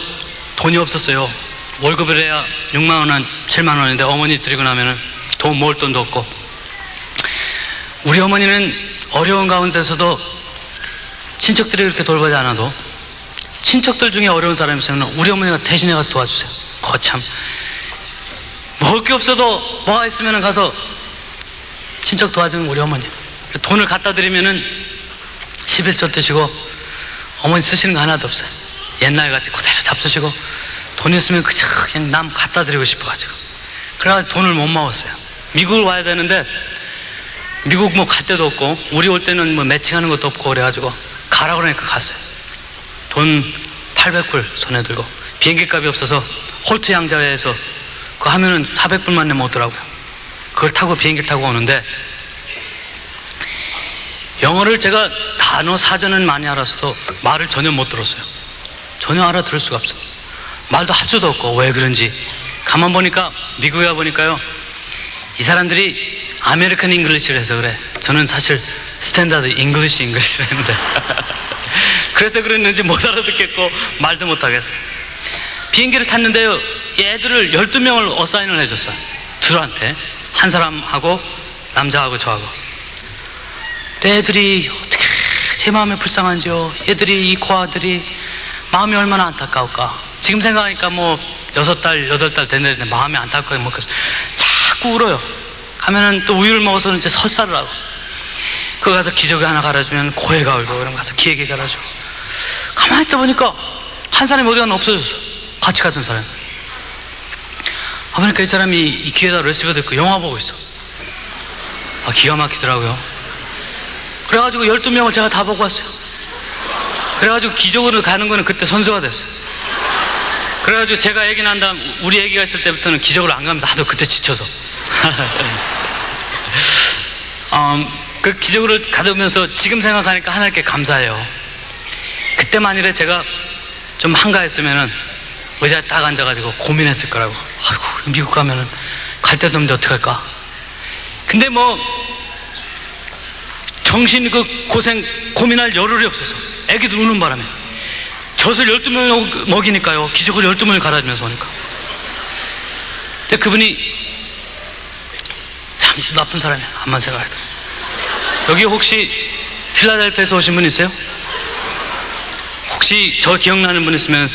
돈이 없었어요. 월급을 해야 6만 원, 7만 원인데 어머니 드리고 나면은 돈 모을 돈도 없고. 우리 어머니는 어려운 가운데서도 친척들이 그렇게 돌보지 않아도 친척들 중에 어려운 사람이 있으면 우리 어머니가 대신에 가서 도와주세요. 거참 먹을 게 없어도 뭐가 있으면 가서 친척 도와주는 우리 어머니. 돈을 갖다 드리면은 11조 드시고 어머니 쓰시는 거 하나도 없어요. 옛날 같이 그대로 잡수시고 돈 있으면 그냥 남 갖다 드리고 싶어가지고 그래가지고 돈을 못 먹었어요. 미국을 와야 되는데 미국 뭐 갈 데도 없고 우리 올 때는 뭐 매칭하는 것도 없고 그래가지고 가라 그러니까 갔어요. 돈 800불 손에 들고 비행기 값이 없어서 홀트 양자회에서 그거 하면은 400불만 내면 오더라고요. 그걸 타고 비행기를 타고 오는데 영어를 제가 단어 사전은 많이 알아서도 말을 전혀 못 들었어요. 전혀 알아들을 수가 없어요. 말도 할 수도 없고 왜 그런지 가만 보니까 미국에 가보니까요 이 사람들이 아메리칸 잉글리시를 해서 그래. 저는 사실 스탠다드 잉글리시를 했는데 그래서 그랬는지 못 알아듣겠고 말도 못 하겠어요. 비행기를 탔는데요 애들을 12명을 어사인을 해줬어요. 둘한테 한 사람하고 남자하고 저하고. 애들이 어떻게 제 마음이 불쌍한지요. 애들이 이 고아들이 마음이 얼마나 안타까울까. 지금 생각하니까 뭐 6달 8달 됐는데 마음이 안타까워 먹겠어. 자꾸 울어요. 가면은 또 우유를 먹어서는 이제 설사를 하고 그거 가서 기저귀 하나 갈아주면 고해가 울고 그럼 가서 기저귀 갈아주고 가만히 있다 보니까 한 사람이 어디 가나 없어졌어. 같이 갔던 사람. 보니까 이 사람이 이 귀에다 레시버 듣고 영화 보고 있어. 기가 막히더라고요. 그래가지고 12명을 제가 다 보고 왔어요. 그래가지고 기적으로 가는 거는 그때 선수가 됐어요. 그래가지고 제가 애기 난 다음 우리 애기가 있을 때부터는 기적으로 안 가면서 하도 그때 지쳐서 그 기적으로 가면서 지금 생각하니까 하나님께 감사해요. 그때 만일에 제가 좀 한가했으면은 의자에 딱 앉아가지고 고민했을 거라고. 아이고 미국 가면은 갈 데도 없는데 어떡할까. 근데 뭐 정신 그 고생 고민할 여를이 없어서 애기들 우는 바람에 젖을 12명 먹이니까요, 기저귀를 12명을 갈아주면서 오니까. 근데 그분이 참 나쁜 사람이야, 암만 생각해도. 여기 혹시 필라델피아에서 오신 분 있어요? 혹시 저 기억나는 분 있으면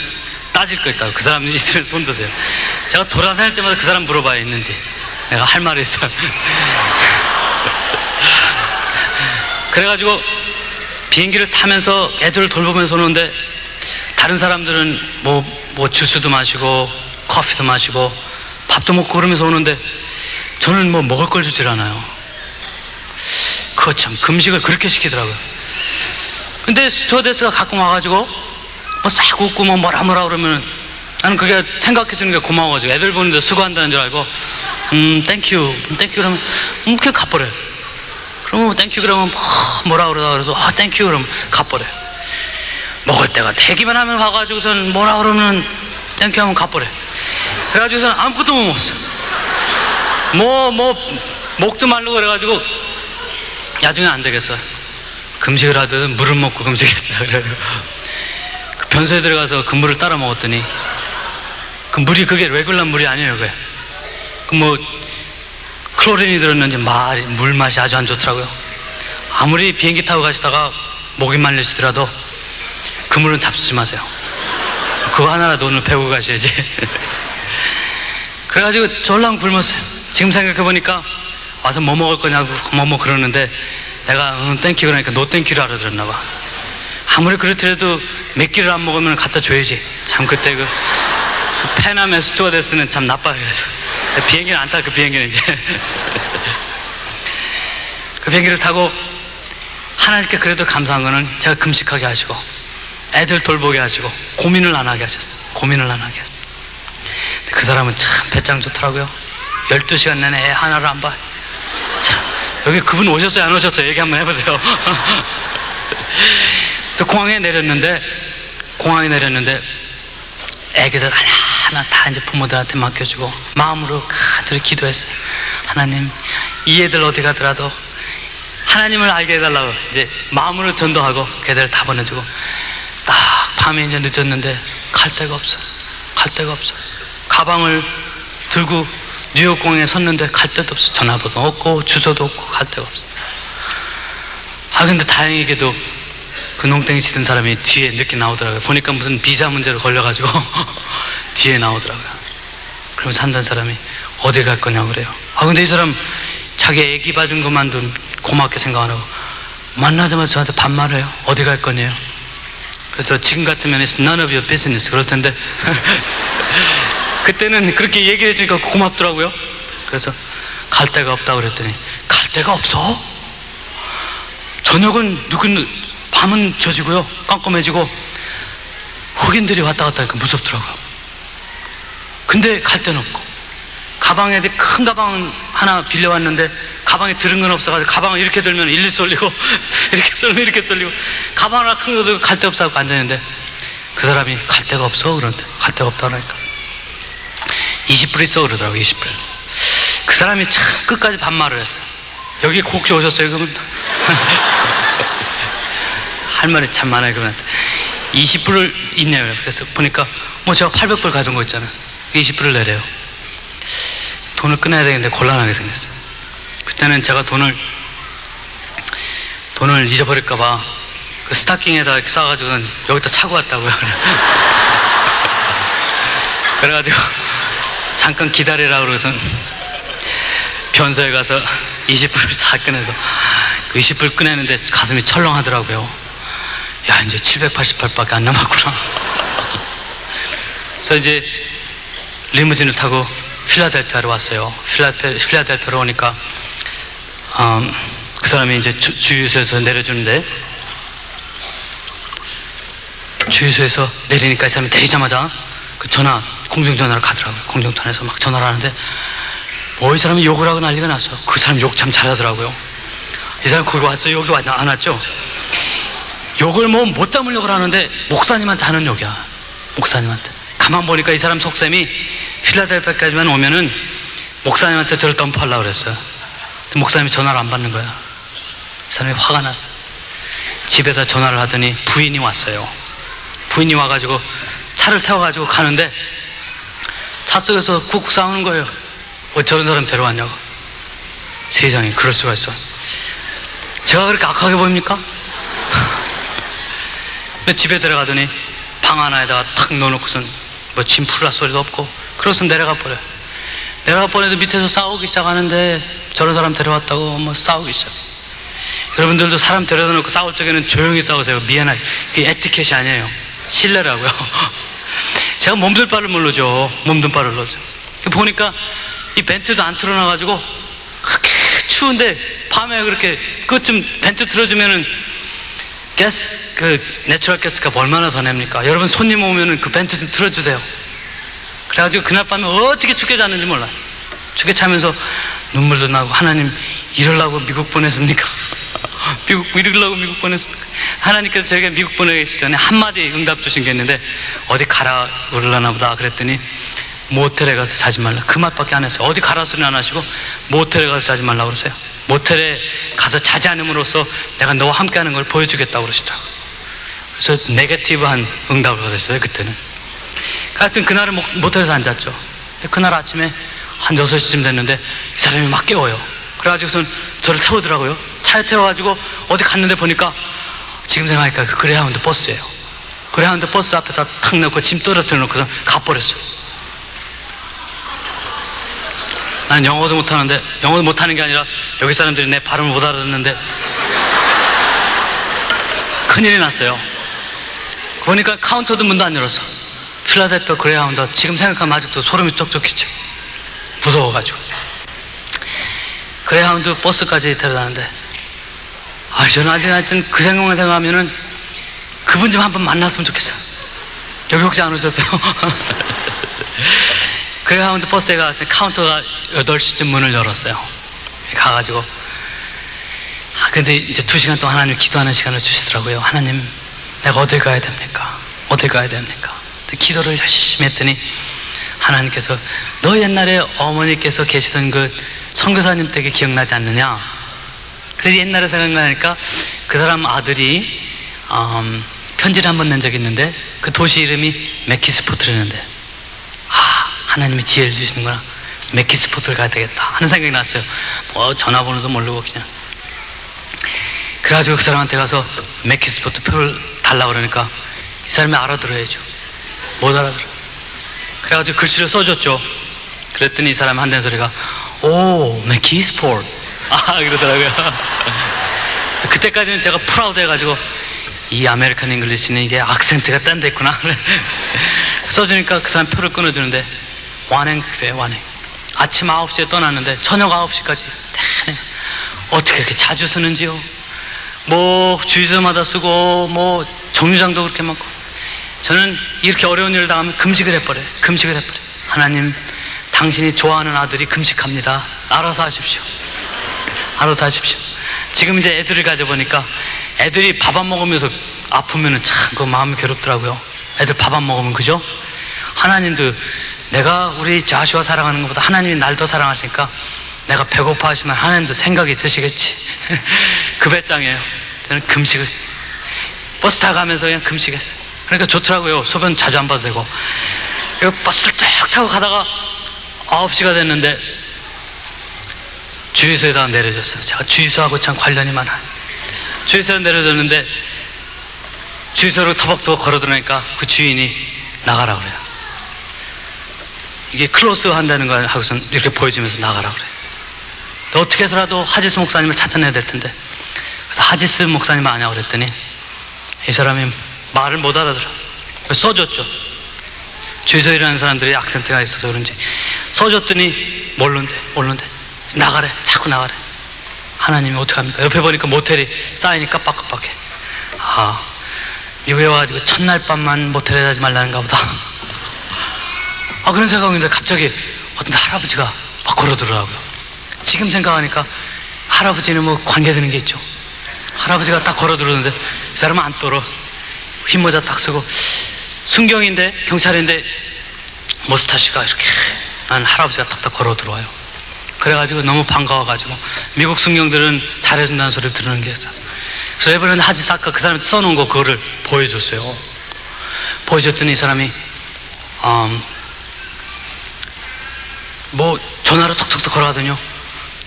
따질 거 있다고. 그 사람 있으면 손 드세요. 제가 돌아다닐 때마다 그 사람 물어봐야 있는지, 내가 할 말이 있어요. 그래가지고 비행기를 타면서 애들을 돌보면서 오는데, 다른 사람들은 뭐 주스도 마시고 커피도 마시고 밥도 먹고 그러면서 오는데, 저는 뭐 먹을 걸 주질 않아요. 그거 참, 금식을 그렇게 시키더라고요. 근데 스튜어디스가 가끔 와가지고 뭐 싹 웃고 뭐라 그러면 나는 그게 생각해주는 게 고마워가지고, 애들 보는데 수고한다는 줄 알고 땡큐 그러면 그냥 가버려요. 그러면 땡큐 그러면 뭐라 그러다 그래서 땡큐 그러면 가버려요. 먹을 때가 되기만 하면 와가지고선 뭐라 그러면 땡큐 하면 가버려요. 그래가지고선 아무것도 못 먹었어요. 목도 말르고 그래가지고 나중에 안 되겠어, 금식을 하든 물을 먹고 금식했다. 그래가지고 그 변소에 들어가서 그 물을 따라 먹었더니 그 물이 그게 레귤러 물이 아니에요. 그게 그 클로린이 들었는지 물 맛이 아주 안 좋더라고요. 아무리 비행기 타고 가시다가 목이 말리시더라도 그 물은 잡수지 마세요. 그거 하나라도 오늘 배우고 가셔야지. 그래가지고 졸랑 굶었어요. 지금 생각해보니까 와서 뭐 먹을 거냐고 뭐 그러는데, 내가 땡큐 그러니까 노 땡큐를 알아들었나 봐. 아무리 그렇더라도 몇 끼를 안 먹으면 갖다 줘야지. 참 그때 그 페남의 스튜어디스는 참 나빠요. 그래서 비행기는 안 타. 그 비행기는 이제 그 비행기를 타고 하나님께 그래도 감사한 거는 제가 금식하게 하시고 애들 돌보게 하시고 고민을 안 하게 하셨어요. 고민을 안 하게 했어요. 그 사람은 참 배짱 좋더라고요. 12시간 내내 애 하나를 안 봐. 참, 여기 그분 오셨어요, 안 오셨어요? 얘기 한번 해보세요. 그래서 공항에 내렸는데 애기들 하나하나 다 이제 부모들한테 맡겨주고 마음으로 간절히 기도했어요. 하나님, 이 애들 어디 가더라도 하나님을 알게 해달라고 이제 마음으로 전도하고 걔들 다 보내주고, 딱 밤에 이제 늦었는데 갈 데가 없어. 가방을 들고 뉴욕 공항에 섰는데 갈 데도 없어. 전화번호 없고 주소도 없고 갈 데가 없어. 근데 다행히게도 그 농땡이 치던 사람이 뒤에 늦게 나오더라고요. 보니까 무슨 비자 문제로 걸려가지고 뒤에 나오더라고요. 그러면서 한단 사람이 어디 갈 거냐고 그래요. 근데 이 사람 자기 애기 봐준 것만도 고맙게 생각 안 하고 만나자마자 저한테 반말해요. 어디 갈 거냐요. 그래서 지금 같으면 it's none of your business 그럴 텐데 그때는 그렇게 얘기를 해주니까 고맙더라고요. 그래서 갈 데가 없다고 그랬더니, 갈 데가 없어? 저녁은 밤은 젖이고요, 깜깜해지고 흑인들이 왔다 갔다 하니까 무섭더라고요. 근데 갈 데는 없고, 가방에 큰 가방 하나 빌려왔는데 가방에 들은 건 없어가지고 가방을 이렇게 들면 일리 쏠리고 이렇게 쏠리고 이렇게 쏠리고, 가방 하나 큰 거 들고 갈 데 없어 하고 앉아있는데 그 사람이 갈 데가 없어 그러는데, 갈 데가 없다 그러니까 20불 있어 그러더라고요. 20불. 그 사람이 참 끝까지 반말을 했어. 여기 혹시 오셨어요 그분? 할 말이 참 많아요 그분한테. 20불을 있네요. 그래서 보니까 제가 800불 가져온 거 있잖아요. 20불을 내래요. 돈을 꺼내야 되는데 곤란하게 생겼어요. 그때는 제가 돈을 잊어버릴까봐 그 스타킹에다 이렇게 싸가지고 여기다 차고 왔다고요. 그래가지고 잠깐 기다리라고 그러고선 변소에 가서 20불을 싹 꺼내서 그 20불 꺼내는데 가슴이 철렁하더라고요. 야, 이제 788밖에 안 남았구나. 그래서 이제 리무진을 타고 필라델피아로 왔어요. 필라델피아로 오니까 그 사람이 이제 주유소에서 내려주는데, 주유소에서 내리니까 이 사람이 내리자마자 그 공중전화로 가더라고요. 공중전화에서 막 전화를 하는데 이 사람이 욕을 하고 난리가 났어요. 그 사람 욕 참 잘하더라고요. 이 사람 거기 왔어요? 여기 안 왔죠? 욕을 못 담으려고 하는데 목사님한테 하는 욕이야. 목사님한테. 가만 보니까 이 사람 속셈이 필라델피아까지만 오면은 목사님한테 저를 덤프하려고 그랬어요. 목사님이 전화를 안 받는 거야. 사람이 화가 났어. 집에다 전화를 하더니 부인이 왔어요. 부인이 와가지고 차를 태워가지고 가는데 차 속에서 쿡쿡 싸우는 거예요. 왜 저런 사람 데려왔냐고. 세상에 그럴 수가 있어. 제가 그렇게 악하게 보입니까? 근데 집에 들어가더니 방 하나에다가 탁 넣어놓고선 뭐 짐 풀라 소리도 없고 그러고서 내려가 버려요. 내려가 버려도 밑에서 싸우기 시작하는데 저런 사람 데려왔다고 뭐 싸우기 시작. 여러분들도 사람 데려다 놓고 싸울 적에는 조용히 싸우세요. 미안하게. 그게 에티켓이 아니에요. 신뢰라고요. 제가 몸둘 바를 모르죠. 몸둘 바를 모르죠. 보니까 이 벤트도 안 틀어놔가지고 그렇게 추운데 밤에 그렇게 그쯤 벤트 틀어주면은 가스, 내추럴 가스가 얼마나 더 냅니까? 여러분 손님 오면은 그 벤트 좀 틀어주세요. 그래가지고 그날 밤에 어떻게 죽게 잤는지 몰라요. 죽게 자면서 눈물도 나고 하나님 이러려고 미국 보냈습니까? 이러려고 미국 보냈습니까? 하나님께서 저에게 미국 보내기 전에 한마디 응답 주신 게 있는데 어디 가라 그러려나 보다 그랬더니 모텔에 가서 자지 말라. 그 말밖에 안 했어요. 어디 가라 소리는 안 하시고 모텔에 가서 자지 말라고 그러세요. 모텔에 가서 자지 않음으로써 내가 너와 함께 하는 걸 보여주겠다고 그러시더라고요. 그래서 네거티브한 응답을 받았어요. 그때는. 하여튼 그날은 모텔에서 앉았죠. 그날 아침에 한 6시쯤 됐는데 이 사람이 막 깨워요. 그래가지고선 저를 태우더라고요. 차에 태워가지고 어디 갔는데 보니까 지금 생각하니까 그 그레이하운드 버스예요. 그레이하운드 버스 앞에다 탁 넣고 짐 떨어뜨려 놓고서 가버렸어요. 난 영어도 못하는데, 영어도 못하는 게 아니라 여기 사람들이 내 발음을 못 알아듣는데 큰일이 났어요. 보니까 카운터도 문도 안 열었어. 필라델피아 그레이하운드. 지금 생각하면 아직도 소름이 쩍쩍이죠. 무서워가지고. 그레이하운드 버스까지 데려다는데 저는 아직 하여튼 그 생각만 생각하면은 그분 좀 한번 만났으면 좋겠어요. 여기 혹시 안 오셨어요? 그레이하운드 버스에 가서 카운터가 8시쯤 문을 열었어요. 가가지고 근데 이제 2시간 동안 하나님 기도하는 시간을 주시더라고요. 하나님 내가 어딜 가야 됩니까? 어딜 가야 됩니까? 기도를 열심히 했더니 하나님께서 너 옛날에 어머니께서 계시던 그 선교사님 댁에 기억나지 않느냐? 그래서 옛날에 생각나니까 그 사람 아들이 편지를 한번 낸 적이 있는데 그 도시 이름이 메키스포트라는데 하나님이 지혜를 주시는구나. 메키스포트를 가야 되겠다 하는 생각이 났어요. 뭐 전화번호도 모르고 그냥. 그래가지고 그 사람한테 가서 메키스포트 표를 달라고 그러니까 이 사람이 알아들어야죠. 못 알아들어. 그래가지고 글씨를 써줬죠. 그랬더니 이 사람이 한다는 소리가 오 메키스포트 그러더라고요. 그때까지는 제가 프라우드 해가지고 이 아메리칸 잉글리시는 이게 악센트가 딴 데 있구나. 써주니까 그 사람 표를 끊어주는데 완행표예요. 완행. 아침 9시에 떠났는데 저녁 9시까지 어떻게 그렇게 자주 쓰는지요. 뭐 주유소마다 쓰고 뭐 정류장도 그렇게 많고. 저는 이렇게 어려운 일을 당하면 금식을 해버려요. 금식을 해버려요. 하나님 당신이 좋아하는 아들이 금식합니다. 알아서 하십시오. 알아서 하십시오. 지금 이제 애들을 가져보니까 애들이 밥 안 먹으면서 아프면은 참 그 마음이 괴롭더라고요. 애들 밥 안 먹으면 그죠? 하나님도 내가 우리 자슈아 사랑하는 것보다 하나님이 날 더 사랑하시니까 내가 배고파 하시면 하나님도 생각이 있으시겠지. 그 배짱이에요. 저는 금식을 버스 타고 가면서 그냥 금식했어요. 그러니까 좋더라고요. 소변 자주 안 봐도 되고. 버스를 쭉 타고 가다가 9시가 됐는데 주유소에다가 내려줬어요. 제가 주유소하고 참 관련이 많아요. 주유소에 내려줬는데 주유소로 터벅터벅 걸어 들어가니까 그 주인이 나가라 그래요. 이게 클로스 한다는 거 하고선 이렇게 보여주면서 나가라 그래요. 어떻게 해서라도 하지스 목사님을 찾아내야 될 텐데. 그래서 하지스 목사님 아냐 그랬더니 이 사람이 말을 못 알아들어. 써줬죠. 주유소에 일하는 사람들이 악센트가 있어서 그런지 써줬더니 모르는데 나가래. 자꾸 나가래. 하나님이 어떡합니까? 옆에 보니까 모텔이 사인이 깜빡깜빡해. 미국에 와가지고 첫날 밤만 모텔에 자지 말라는가 보다. 그런 생각인데 갑자기 어떤 할아버지가 막 걸어들어가고요. 지금 생각하니까 할아버지는 뭐 관계되는 게 있죠. 할아버지가 딱 걸어들어오는데 이 사람은 안 떨어. 흰모자 딱 쓰고 순경인데 경찰인데 머스타시가 이렇게 난 할아버지가 딱딱 걸어들어와요. 그래가지고 너무 반가워가지고 미국 승경들은 잘해준다는 소리를 들은 게 있어요. 그래서 레버런드 하지 사카 그 사람이 써놓은 거 그거를 보여줬어요. 보여줬더니 이 사람이 뭐 전화로 톡톡톡 걸어가더니요,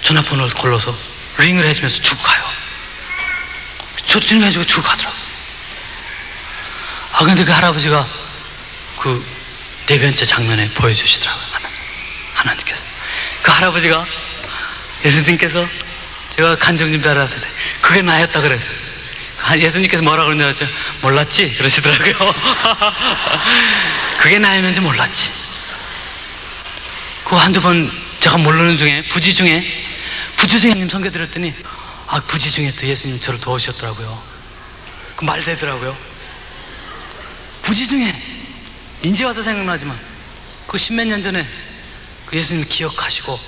전화번호를 걸러서 링을 해주면서 주고 가요. 링 해주고 주고 가더라고. 근데 그 할아버지가 그 대변자 장면에 보여주시더라고요. 하나님께서. 그 할아버지가 예수님께서 제가 간증준비하러 왔을 때 그게 나였다 그랬어요. 예수님께서 뭐라 그러냐고 했죠. 몰랐지? 그러시더라고요. 그게 나였는지 몰랐지. 그 한두 번 제가 모르는 중에 부지 중에 님 선교 드렸더니 부지 중에 또 예수님 저를 도우셨더라고요. 그 말 되더라고요. 부지 중에 이제 와서 생각나지만 그 십몇 년 전에 그 예수님 기억하시고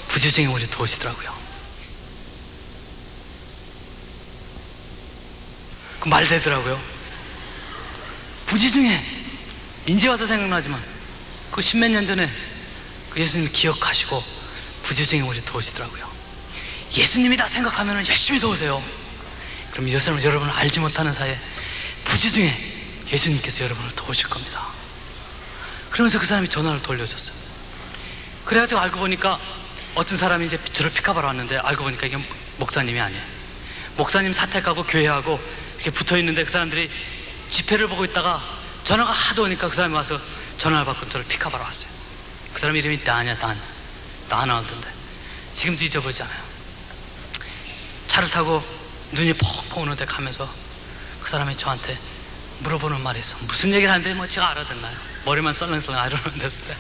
부지 중에 우리 도우시더라고요. 그 말 되더라고요. 부지 중에 이제 와서 생각나지만 그 십몇 년 전에 그 예수님 기억하시고 부지 중에 우리 도우시더라고요. 예수님이다 생각하면 열심히 도우세요. 그럼 여러분을 알지 못하는 사이에 부지 중에 예수님께서 여러분을 도우실 겁니다. 그러면서 그 사람이 전화를 돌려줬어요. 그래가지고 알고 보니까 어떤 사람이 이제 저를 픽업하러 왔는데 알고 보니까 이게 목사님이 아니에요. 목사님 사택하고 교회하고 이렇게 붙어 있는데 그 사람들이 집회를 보고 있다가 전화가 하도 오니까 그 사람이 와서 전화를 받고 저를 픽업하러 왔어요. 그 사람 이름이 다나운드인데 지금도 잊어버리지 않아요. 차를 타고 눈이 펑펑 오는 데 가면서 그 사람이 저한테 물어보는 말이 있어. 무슨 얘기를 하는데 뭐 제가 알아듣나요? 머리만 썰렁썰렁 알아듣는 됐을 때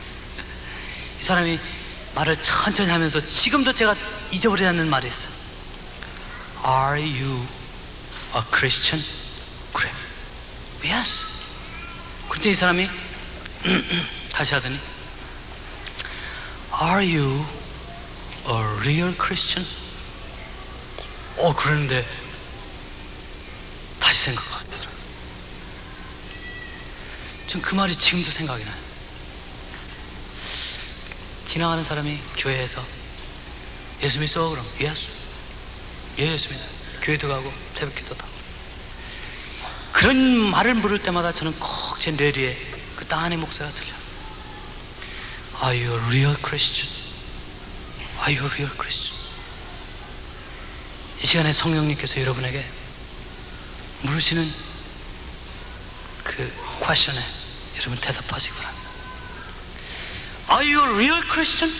이 사람이 말을 천천히 하면서 지금도 제가 잊어버리지 않는 말이 있어. Are you a Christian? 그래. Yes. 그때 이 사람이 다시 하더니 Are you a real Christian? 그러는데 다시 생각하게 되더라고요. 전 그 말이 지금도 생각이 나요. 지나가는 사람이 교회에서 예수 믿어? 그럼 예수. 예, 예수 믿어요. 교회도 가고 새벽기도도 하고. 그런 말을 물을 때마다 저는 꼭 제 뇌리에 그 땅안의 목소리가 들려요. Are you a real Christian? Are you a real Christian? 이 시간에 성령님께서 여러분에게 물으시는 그 퀘션에 여러분 대답하시기 바랍니다. Are you a real Christian?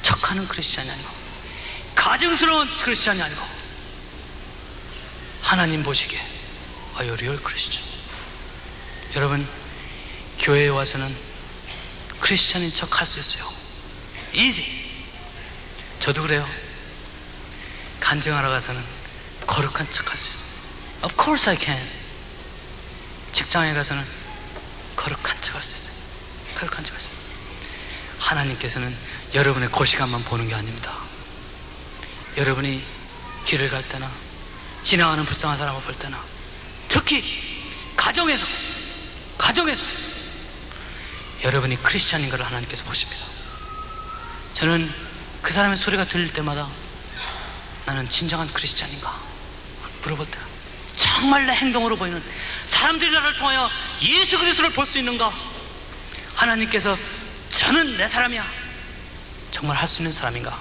척하는 크리스찬이 아니고 가증스러운 크리스찬이 아니고 하나님 보시기에 Are you a real Christian? 여러분 교회에 와서는 크리스찬인 척 할 수 있어요. Easy. 저도 그래요. 간증하러 가서는 거룩한 척 할 수 있어요. Of course I can. 직장에 가서는 거룩한 척 할 수 있어요. 거룩한 척 할 수 있어요. 하나님께서는 여러분의 그 시간만 보는 게 아닙니다. 여러분이 길을 갈 때나 지나가는 불쌍한 사람을 볼 때나 특히 가정에서 여러분이 크리스찬인 걸 하나님께서 보십니다. 저는 그 사람의 소리가 들릴 때마다 나는 진정한 크리스찬인가 물어볼 때 정말 내 행동으로 보이는 사람들이 나를 통하여 예수 그리스도를 볼 수 있는가? 하나님께서 저는 내 사람이야 정말 할 수 있는 사람인가?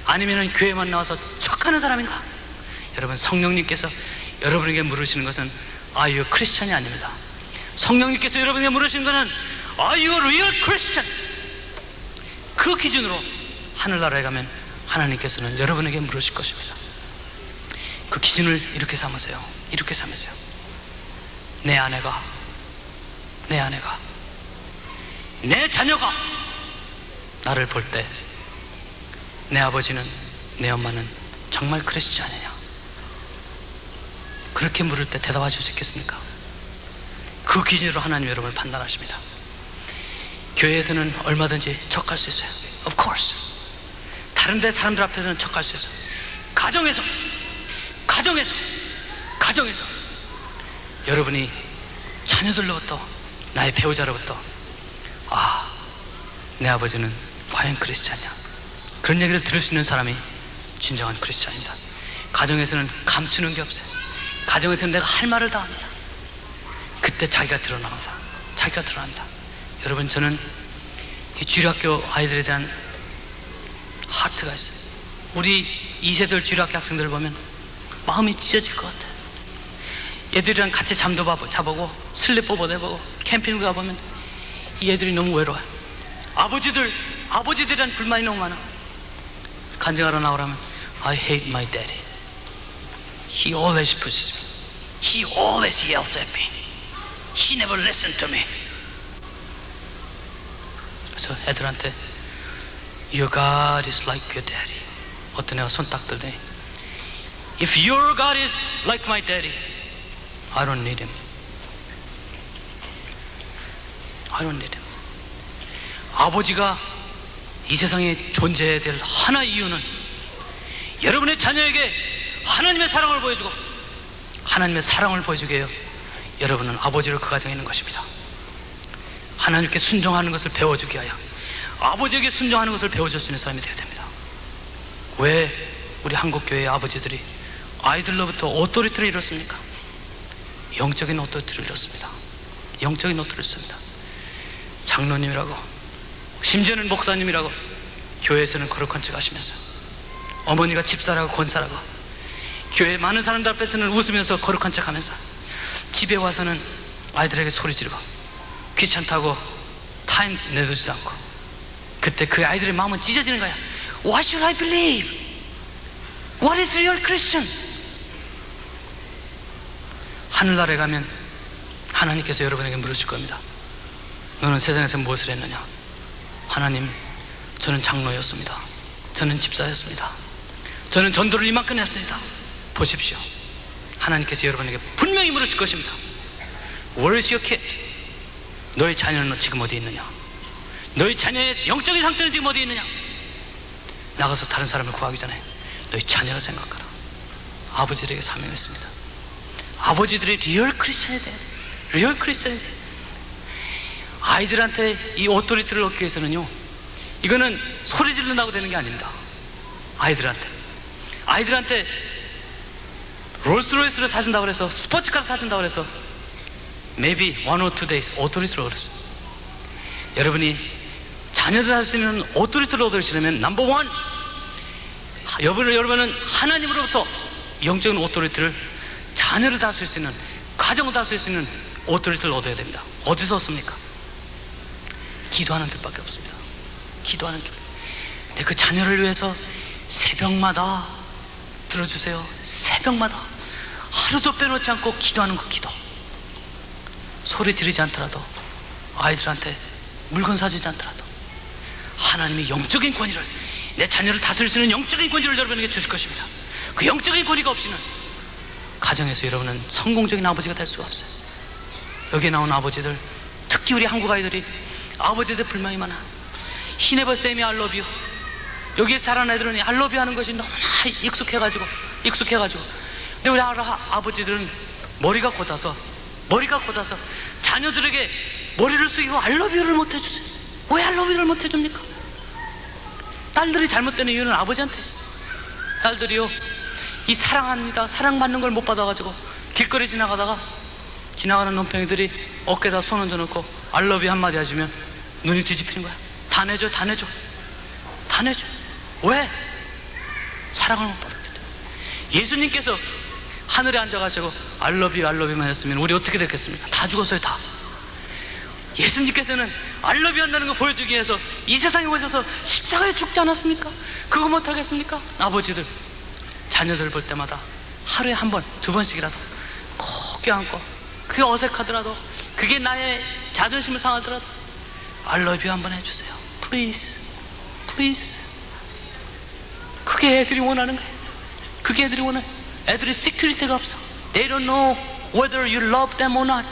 아니면 교회만 나와서 척하는 사람인가? 여러분 성령님께서 여러분에게 물으시는 것은 Are you a Christian이 아닙니다. 성령님께서 여러분에게 물으시는 것은 Are you a real Christian? 그 기준으로 하늘나라에 가면 하나님께서는 여러분에게 물으실 것입니다. 그 기준을 이렇게 삼으세요. 이렇게 삼으세요. 내 아내가 내 자녀가 나를 볼 때 내 아버지는 내 엄마는 정말 크리스찬이냐? 그렇게 물을 때 대답하실 수 있겠습니까? 그 기준으로 하나님 여러분을 판단하십니다. 교회에서는 얼마든지 척할 수 있어요. Of course. 다른 데 사람들 앞에서는 척할 수 있어요. 가정에서 여러분이 자녀들로부터 나의 배우자로부터 내 아버지는 과연 크리스찬이야? 그런 얘기를 들을 수 있는 사람이 진정한 크리스찬입니다. 가정에서는 감추는 게 없어요. 가정에서는 내가 할 말을 다 합니다. 그때 자기가 드러납니다. 자기가 드러납니다. 여러분, 저는 이 주일학교 아이들에 대한 하트가 있어요. 우리 2세들 주일학교 학생들을 보면 마음이 찢어질 것 같아요. 얘들이랑 같이 잠도 자보고 슬립오버도 해보고 캠핑 가보면 이 애들이 너무 외로워요. 아버지들이란 불만이 너무 많아. 간증하러 나오라면 I hate my daddy. He always pushes me. He always yells at me. He never listens to me. 그래서 애들한테 Your God is like your daddy. 어떤 애가 손 딱 들더니 If your God is like my daddy, I don't need him. I don't need him. 아버지가 이 세상에 존재해야 될 하나의 이유는 여러분의 자녀에게 하나님의 사랑을 보여주고 하나님의 사랑을 보여주게 해요. 여러분은 아버지로 그 가정에 있는 것입니다. 하나님께 순종하는 것을 배워주기 위하여 아버지에게 순종하는 것을 배워줄 수 있는 사람이 되어야 됩니다. 왜 우리 한국교회의 아버지들이 아이들로부터 오토리티를 잃었습니까? 영적인 오토리티를 잃었습니다. 영적인 오토리티를 잃었습니다. 장로님이라고, 심지어는 목사님이라고 교회에서는 거룩한 척 하시면서, 어머니가 집사라고 권사라고 교회 많은 사람들 앞에서는 웃으면서 거룩한 척 하면서 집에 와서는 아이들에게 소리 지르고 귀찮다고 타임 내주지 않고, 그때 그 아이들의 마음은 찢어지는 거야. What should I believe? What is real Christian? 하늘나라에 가면 하나님께서 여러분에게 물으실 겁니다. 너는 세상에서 무엇을 했느냐? 하나님, 저는 장로였습니다. 저는 집사였습니다. 저는 전도를 이만큼 했습니다. 보십시오. 하나님께서 여러분에게 분명히 물으실 것입니다. Where is your kid? 너의 자녀는 지금 어디 있느냐? 너희 자녀의 영적인 상태는 지금 어디 있느냐? 나가서 다른 사람을 구하기 전에 너희 자녀를 생각하라. 아버지들에게 사명했습니다. 아버지들이 리얼 크리스천이 돼야 돼. 리얼 크리스천이 돼. 아이들한테 이 오토리티를 얻기 위해서는요, 이거는 소리 지른다고 되는 게 아닙니다. 아이들한테 롤스로이스를 사준다고 해서, 스포츠카를 사준다고 해서 maybe 1 or 2 days 오토리티를 얻었어요. 여러분이 자녀들 할 수 있는 오토리티를 얻으시려면 넘버 원, 여러분은 하나님으로부터 영적인 오토리티를, 자녀를 다스릴 수 있는, 가정을 다스릴 수 있는 오토리티를 얻어야 됩니다. 어디서 얻습니까? 기도하는 길밖에 없습니다. 기도하는 길. 내 그 자녀를 위해서 새벽마다, 들어주세요, 새벽마다 하루도 빼놓지 않고 기도하는 그 기도. 소리 지르지 않더라도, 아이들한테 물건 사주지 않더라도 하나님이 영적인 권위를, 내 자녀를 다스릴 수 있는 영적인 권위를 여러분에게 주실 것입니다. 그 영적인 권위가 없이는 가정에서 여러분은 성공적인 아버지가 될 수가 없어요. 여기에 나온 아버지들, 특히 우리 한국 아이들이 아버지들 불만이 많아. He never say me I love you. 여기에 자란 애들은 I love you 하는 것이 너무나 익숙해가지고 근데 우리 아버지들은 머리가 곧아서 자녀들에게 머리를 숙이고 I love you를 못 해주세요. 왜 I love you를 못 해줍니까? 딸들이 잘못되는 이유는 아버지한테 있어요. 딸들이요, 이 사랑합니다, 사랑받는 걸 못 받아가지고 길거리 지나가는 논팽이들이 어깨에다 손 얹어놓고 I love you 한마디 해주면 눈이 뒤집히는 거야. 다 내줘. 왜? 사랑을 못 받았기 때문에. 예수님께서 하늘에 앉아가지고 I love you만 했으면 우리 어떻게 됐겠습니까? 다 죽었어요, 다. 예수님께서는 I love you 한다는 거 보여주기 위해서 이 세상에 오셔서 십자가에 죽지 않았습니까? 그거 못하겠습니까? 아버지들, 자녀들 볼 때마다 하루에 한 번, 2번씩이라도 꼭 껴안고, 그게 어색하더라도, 그게 나의 자존심을 상하더라도 I love you 한번 해주세요. Please. 그게 애들이 원하는 거예요. 그게 애들이 원해. 애들이 시큐리티가 없어. They don't know whether you love them or not.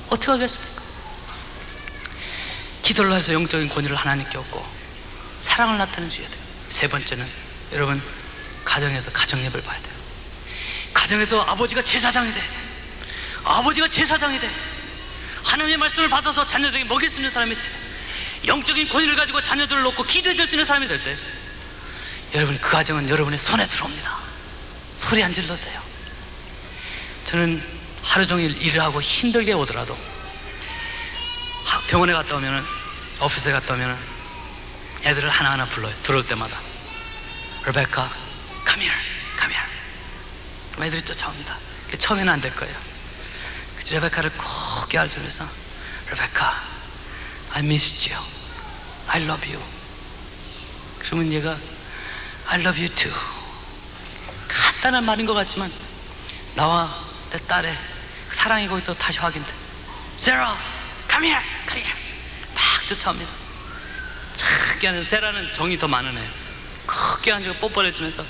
어떻게 하겠습니까? 기도를 해서 영적인 권위를 하나님께 얻고 사랑을 나타내줘야 돼요. 세 번째는, 여러분, 가정에서 가정예배를 봐야 돼요. 가정에서 아버지가 제사장이 돼야 돼요. 하나님의 말씀을 받아서 자녀들에게 먹일 수 있는 사람이 돼야 돼요. 영적인 권위를 가지고 자녀들을 놓고 기도해 줄 수 있는 사람이 될 때, 여러분 그 가정은 여러분의 손에 들어옵니다. 소리 안 질러도 돼요. 저는 하루 종일 일을 하고 힘들게 오더라도 병원에 갔다 오면은, 오피스에 갔다 오면은 애들을 하나하나 불러요. 들어올 때마다. 레베카, come here, come here. 그럼 애들이 쫓아옵니다. 처음에는 안 될 거예요. 레베카를 꼭 껴안으면서, 레베카, I missed you. I love you. 그러면 얘가 I love you too. 간단한 말인 것 같지만 나와 내 딸의 사랑이 거기서 다시 확인돼. Sarah, come here, come here. 막 쫓아옵니다. 착 껴안으면, 세라는 정이 더 많은 애예요. 꼭 껴안고 뽀뽀를 해주면서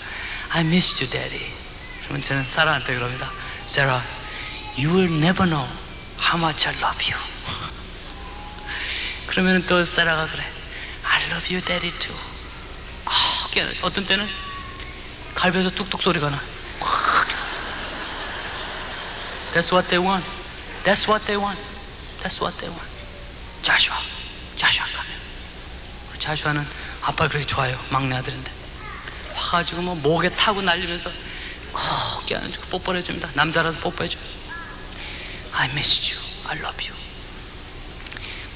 I missed you, daddy. 그러면 저는 사라한테 그럽니다. Sarah, you will never know how much I love you. 그러면 또 사라가 그래. I love you, daddy too. 꼭 껴안아요. 어떤 때는 갈비에서 뚝뚝 소리가 나. That's what they want. That's what they want. That's what they want. 자슈아 가면. 자슈아는 아빠를 그렇게 좋아해요. 막내 아들인데. 와가지고 뭐 목에 타고 날리면서 꼭 껴안아주고 뽀뽀를 해줍니다. 남자라서 뽀뽀해줘요. I missed you. I love you.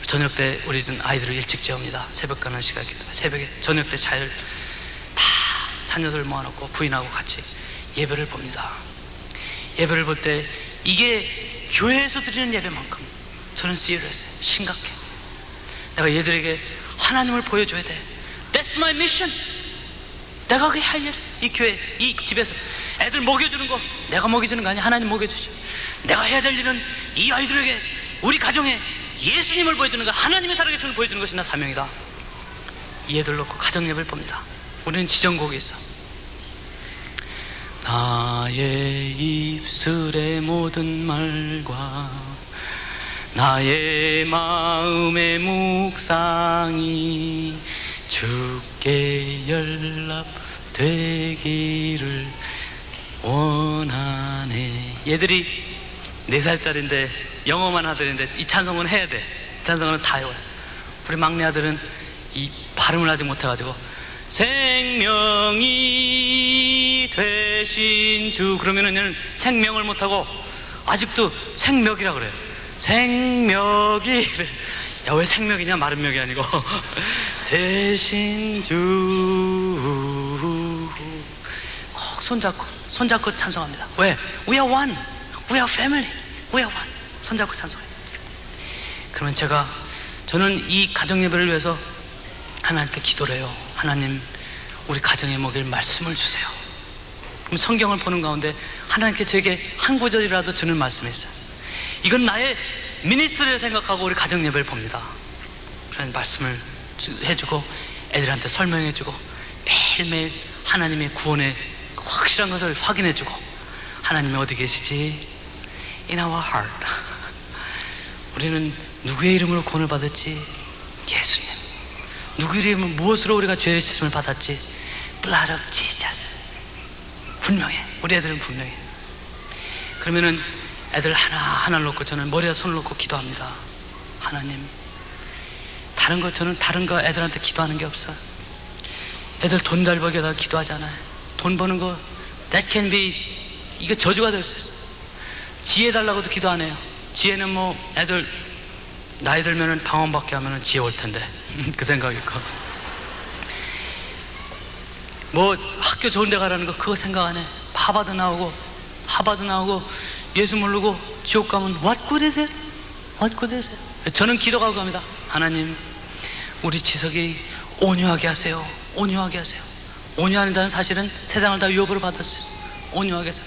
저녁 때 우리는 아이들을 일찍 재웁니다. 새벽 가는 시간이기 때문에 새벽에 저녁 때 자녀들 모아놓고 부인하고 같이 예배를 봅니다. 예배를 볼 때 이게 교회에서 드리는 예배만큼 저는 시리어스해요. 심각해. 내가 얘들에게 하나님을 보여줘야 돼. That's my mission. 내가 그게 할 일. 이 교회, 이 집에서 애들 먹여주는 거 내가 먹여주는 거 아니야. 하나님 먹여주죠. 내가 해야 될 일은 이 아이들에게, 우리 가정에 예수님을 보여주는 거, 하나님의 살아계심을 보여주는 것이 나 사명이다. 이 애들 놓고 가정 예배를 봅니다. 우리는 지정곡이 있어. 나의 입술의 모든 말과 나의 마음의 묵상이 주께 연락되기를 원하네. 얘들이 4살짜리인데 영어만 하더인데 이 찬송은 해야 돼. 찬송은 다 외워요. 우리 막내 아들은 이 발음을 아직 못해가지고 생명이 되신 주 그러면은 얘는 생명을 못하고 아직도 생명이라 그래요. 생명이. 야, 왜 생명이냐? 마른 명이 아니고 되신 주. 꼭 손잡고 찬송합니다. 왜? We are one. We are family. We are one. 손잡고 찬송해요. 그러면 저는 이 가정 예배를 위해서 하나님께 기도를 해요. 하나님, 우리 가정에 먹일 말씀을 주세요. 그럼 성경을 보는 가운데 하나님께 제게 한 구절이라도 주는 말씀이 있어요. 이건 나의 미니스트리를 생각하고 우리 가정 예배를 봅니다. 그런 말씀을 해주고 애들한테 설명해주고 매일매일 하나님의 구원의 확실한 것을 확인해주고, 하나님이 어디 계시지? In our heart. 우리는 누구의 이름으로 구원을 받았지? 예수님. 누구의 이름은 무엇으로 우리가 죄의 씻음을 받았지? Blood of Jesus. 분명해. 우리 애들은 분명해. 그러면은 애들 하나하나 놓고 저는 머리에 손을 놓고 기도합니다. 하나님, 저는 다른 거 애들한테 기도하는 게 없어요. 애들 돈 잘 벌게 해달라고 기도하잖아요. 돈 버는 거 that can be, 이거 저주가 될 수 있어요. 지혜 달라고도 기도 안 해요. 지혜는 뭐 애들 나이 들면은 방언받게 하면은 지혜 올 텐데 그 생각 있고, 뭐 학교 좋은 데 가라는 거 그거 생각 안 해. 하버드 나오고 예수 모르고 지옥 가면 what good is it? What good is it? 저는 기도하고 갑니다. 하나님, 우리 지석이 온유하게 하세요. 온유하게 하세요. 온유하는 자는 사실은 세상을 다 유업으로 받았어요. 온유하게 하세요.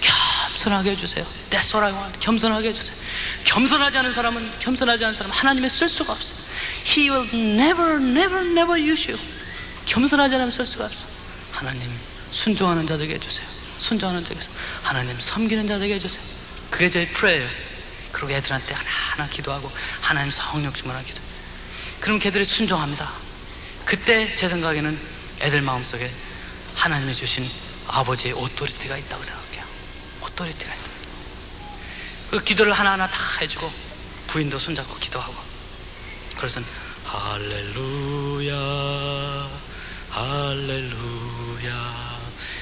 겸손하게 해주세요. That's what I want. 겸손하게 해주세요. 겸손하지 않은 사람은 하나님의 쓸 수가 없어. He will never use you. 겸손하지 않으면 쓸 수가 없어. 하나님, 순종하는 자 되게 해주세요. 순종하는 자 되게 해주세요. 하나님, 섬기는 자 되게 해주세요. 그게 제 프레이예요. 그리고 애들한테 하나하나 기도하고 하나님 성령 충만하게 기도. 그럼 걔들이 순종합니다. 그때 제 생각에는 애들 마음속에 하나님이 주신 아버지의 오토리티가 있다고 생각해요. 오토리티가 있다. 그 기도를 하나하나 다 해주고 부인도 손잡고 기도하고, 그래서 할렐루야 할렐루야.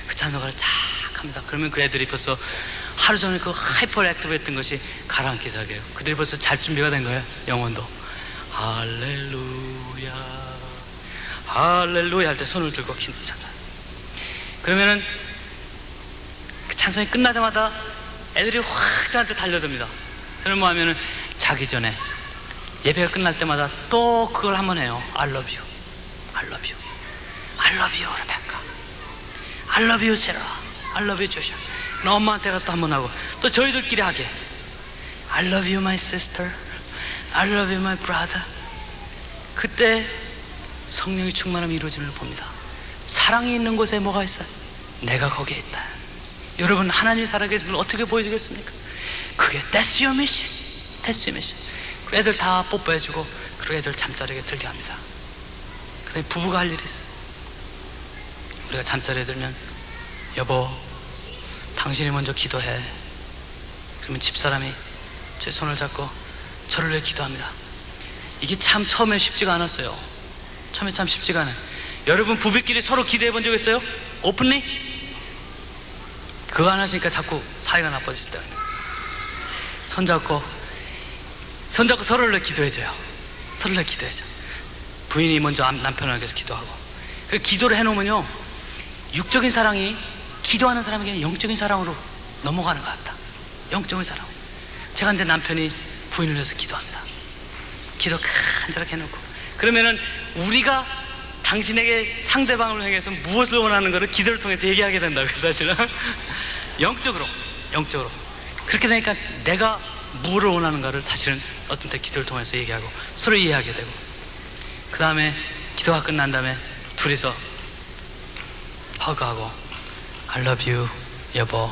그 찬송가를 쫙 합니다. 그러면 그 애들이 벌써 하루 종일 그 하이퍼 액티브 했던 것이 가라앉기 시작해요. 그들이 벌써 잘 준비가 된 거예요. 영혼도 할렐루야 할렐루야 할 때 손을 들고 기도 찬송. 그러면은 그 찬송이 끝나자마자 애들이 확 저한테 달려듭니다. 저는 뭐 하면은 자기 전에 예배가 끝날 때마다 또 그걸 한번 해요. I love you, I love you, I love you, 레베카, I love you, 세라, I love you, 조샤. 엄마한테 가서 또 한번 하고 또 저희들끼리 하게 I love you, my sister, I love you, my brother. 그때 성령의 충만함이 이루어지는 걸 봅니다. 사랑이 있는 곳에 뭐가 있어요? 내가 거기에 있다. 여러분, 하나님이 살아계신 걸 어떻게 보여주겠습니까? 그게 That's your mission, That's your mission. 애들 다 뽀뽀해주고 그리고 애들 잠자리에 들게 합니다. 그런데 부부가 할 일이 있어요. 우리가 잠자리에 들면 여보 당신이 먼저 기도해. 그러면 집사람이 제 손을 잡고 저를 위해 기도합니다. 이게 참 처음에 쉽지가 않았어요. 처음에 참 쉽지가 않아요. 여러분 부부끼리 서로 기도해 본 적 있어요? 오픈리? 그거 안 하시니까 자꾸 사이가 나빠지실 때 손잡고 서로를 위해 기도해줘요. 서로를 위해 기도해줘. 부인이 먼저 남편을 위해서 기도하고. 그 기도를 해놓으면요 육적인 사랑이 기도하는 사람에게는 영적인 사랑으로 넘어가는 것 같다. 영적인 사랑. 제가 이제 남편이 부인을 위해서 기도합니다. 기도 간절하게 해놓고 그러면은 우리가 당신에게 상대방을 향해서 무엇을 원하는 것을 기도를 통해서 얘기하게 된다고요. 사실은 영적으로 그렇게 되니까 내가 무엇을 원하는가를 사실은 어떤 때 기도를 통해서 얘기하고 서로 이해하게 되고, 그 다음에 기도가 끝난 다음에 둘이서 허그하고 I love you 여보.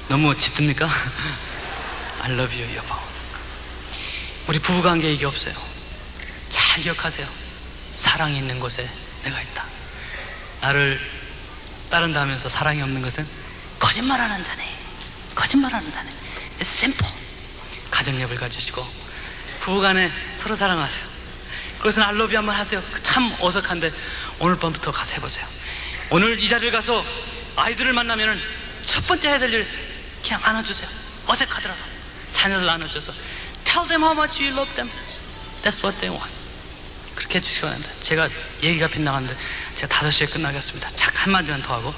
너무 짙습니까? I love you 여보. 우리 부부관계에 이게 없어요. 잘 기억하세요. 사랑이 있는 곳에 내가 있다. 나를 따른다 하면서 사랑이 없는 것은 거짓말하는 자네. 거짓말하는 자네. It's simple. 가정력을 가지시고 부부간에 서로 사랑하세요. 그것은 I love you 한번 하세요. 참 어색한데 오늘 밤부터 가서 해보세요. 오늘 이 자리를 가서 아이들을 만나면은 첫 번째 해야 될 일이 있어요. 그냥 안아주세요. 어색하더라도 자녀들 안아줘서 Tell them how much you love them. That's what they want. 그렇게 해주시기 바랍니다. 제가 얘기가 빗나갔는데 제가 5시에 끝나겠습니다. 잠깐 한마디만 더 하고.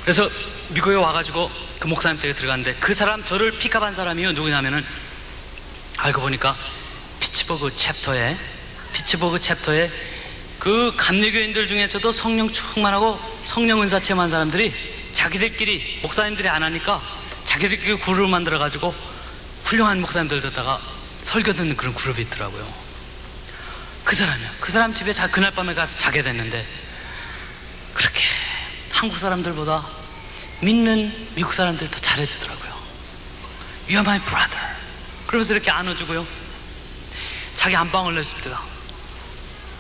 그래서 미국에 와가지고 그 목사님 댁에 들어갔는데 그 사람 저를 픽업한 사람이요 누구냐면은 알고 보니까 피츠버그 챕터에 그 감리교인들 중에서도 성령 충만하고 성령 은사 체험한 사람들이 자기들끼리 목사님들이 안 하니까 자기들끼리 그룹을 만들어 가지고 훌륭한 목사님들 듣다가 설교 듣는 그런 그룹이 있더라고요. 그 사람이요. 그 사람 집에 그날 밤에 가서 자게 됐는데 그렇게 한국 사람들보다 믿는 미국 사람들이 더 잘해주더라고요. You are my brother. 그러면서 이렇게 안아주고요. 자기 안방을 내줍니다.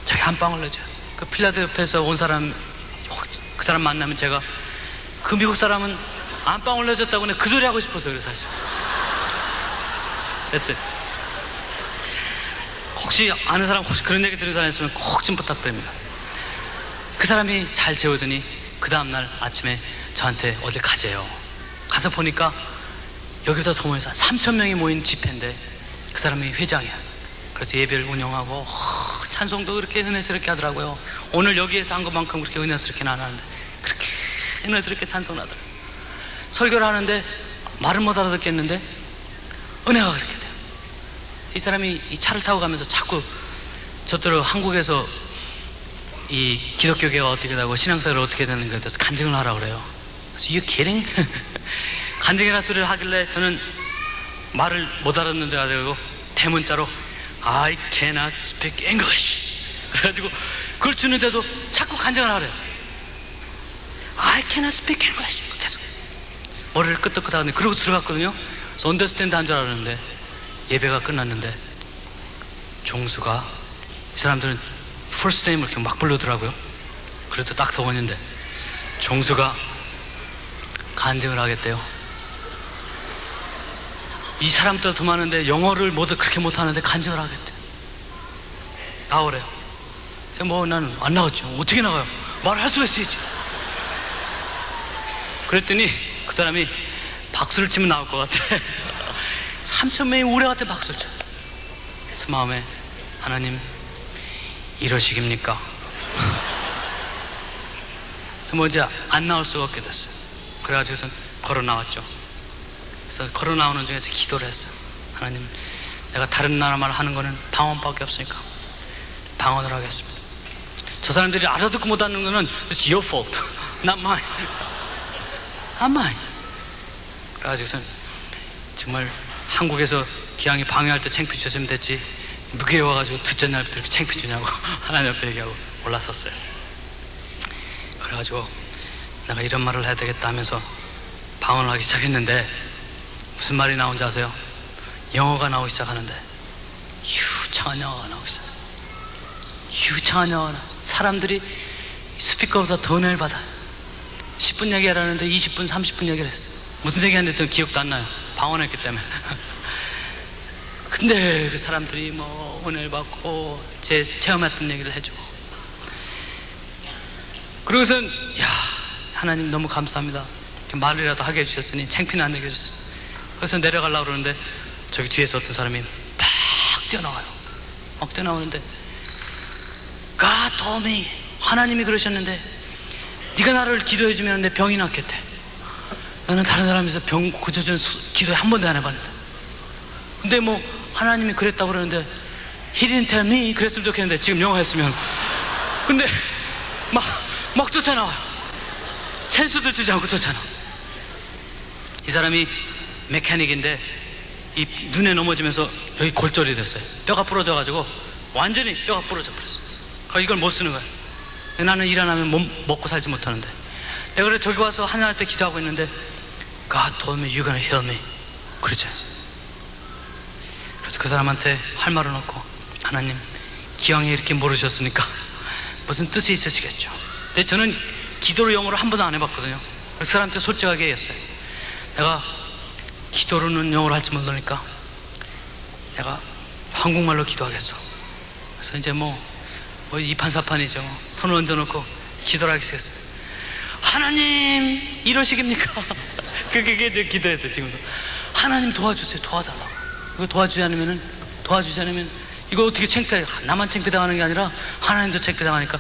자기 안방을 내줘요. 그 필라델피아에서 온 사람, 그 사람 만나면 제가 그 미국 사람은 안방을 내줬다고 그 소리 하고 싶었어요. 그래서 사실. That's it. 혹시 아는 사람, 혹시 그런 얘기 들은 사람 있으면 꼭 좀 부탁드립니다. 그 사람이 잘 재우더니 그 다음날 아침에 저한테 어딜 가재요. 가서 보니까 여기서 더 모여서 3,000명이 모인 집회인데 그 사람이 회장이야. 그래서 예배를 운영하고 찬송도 그렇게 은혜스럽게 하더라고요. 오늘 여기에서 한 것만큼 그렇게 은혜스럽게는 안 하는데 그렇게 은혜스럽게 찬송하더라고요. 설교를 하는데 말을 못 알아듣겠는데 은혜가 그렇게 돼요. 이 사람이 이 차를 타고 가면서 자꾸 저더러 한국에서 이 기독교계가 어떻게 되고 신앙생활을 어떻게 되는 거에 대해서 간증을 하라고 그래요. 그래서 You kidding? 간증이라는 소리를 하길래 저는 말을 못 알아듣는 자가 되고 대문자로 I cannot speak English 그래가지고 그걸 주는데도 자꾸 간증을 하래요. I cannot speak English 계속 머리를 끄덕끄덕하는데 그러고 들어갔거든요. 그래서 언더스탠드 한 줄 알았는데 예배가 끝났는데 종수가 이 사람들은 first name을 이렇게 막 부르더라고요. 그래도 딱 서보는데 종수가 간증을 하겠대요. 이 사람들 더 많은데 영어를 모두 그렇게 못하는데 간증을 하겠대. 나오래요. 뭐 나는 안 나갔죠. 어떻게 나가요? 말을 할 수가 있어야지. 그랬더니 그 사람이 박수를 치면 나올 것 같아. 3,000명이 우레 같은 박수를 쳐. 그래서 마음에, 하나님 이러시깁니까? 그래서 뭐 이제 안 나올 수가 없게 됐어요. 그래가지고선 걸어 나왔죠. 그래서 걸어 나오는 중에 기도를 했어요. 하나님, 내가 다른 나라 말 하는 거는 방언밖에 없으니까 방언을 하겠습니다. 저 사람들이 알아듣고 못 하는 거는 It's your fault, not mine. Not mine. 그래가지고선 정말 한국에서 기왕이 방해할 때 창피 주셨으면 됐지, 무게 와가지고 듣째 날부터 이렇게 창피 주냐고 하나님 앞에 얘기하고 올랐었어요. 그래가지고 내가 이런 말을 해야 되겠다 하면서 방언을 하기 시작했는데 무슨 말이 나온지 아세요? 영어가 나오기 시작하는데 유창한 영어가 나오기 시작했어요. 유창한 영어가 사람들이 스피커보다 더 은혜를 받아요. 10분 얘기하라는데 20분, 30분 얘기를 했어요. 무슨 얘기하는지 저는 기억도 안 나요. 방언했기 때문에. 근데 그 사람들이 뭐 은혜를 받고 제 체험했던 얘기를 해주고, 그러고선 야, 하나님 너무 감사합니다. 말이라도 하게 해주셨으니 창피는 안 내게 해주셨어요. 그래서 내려가려고 그러는데 저기 뒤에서 어떤 사람이 막 뛰어나와요. 막 뛰어나오는데 God told me, 하나님이 그러셨는데 네가 나를 기도해주면 내 병이 낫겠대. 나는 다른 사람에서 병 고쳐주는 기도 한 번도 안 해봤는데, 근데 뭐 하나님이 그랬다고 그러는데 He didn't tell me 그랬으면 좋겠는데, 지금 영어 했으면. 근데 막 쫓아나와요. 찬스도 주지 않고 쫓아나. 이 사람이 메카닉인데 이 눈에 넘어지면서 여기 골절이 됐어요. 뼈가 부러져가지고 완전히 뼈가 부러져 버렸어요. 이걸 못 쓰는 거야. 나는 일 안 하면 먹고 살지 못하는데, 내가 그래 저기 와서 하나님 앞에 기도하고 있는데 God told me you're gonna heal me 그러죠. 그래서 그 사람한테 할 말은 없고, 하나님 기왕에 이렇게 모르셨으니까 무슨 뜻이 있으시겠죠. 근데 저는 기도로 영어를 한 번도 안 해봤거든요. 그 사람한테 솔직하게 얘기했어요. 내가 기도로는 영어를 할 줄 모르니까 내가 한국말로 기도하겠어. 그래서 이제 뭐 이판사판이죠. 손을 얹어놓고 기도를 하기 시작했어요. 하나님 이러시깁니까? 그게 제 기도했어요. 지금도 하나님 도와주세요. 도와달라고. 이거 도와주지 않으면 이거 어떻게 창피해. 나만 창피당하는 게 아니라 하나님도 창피당하니까.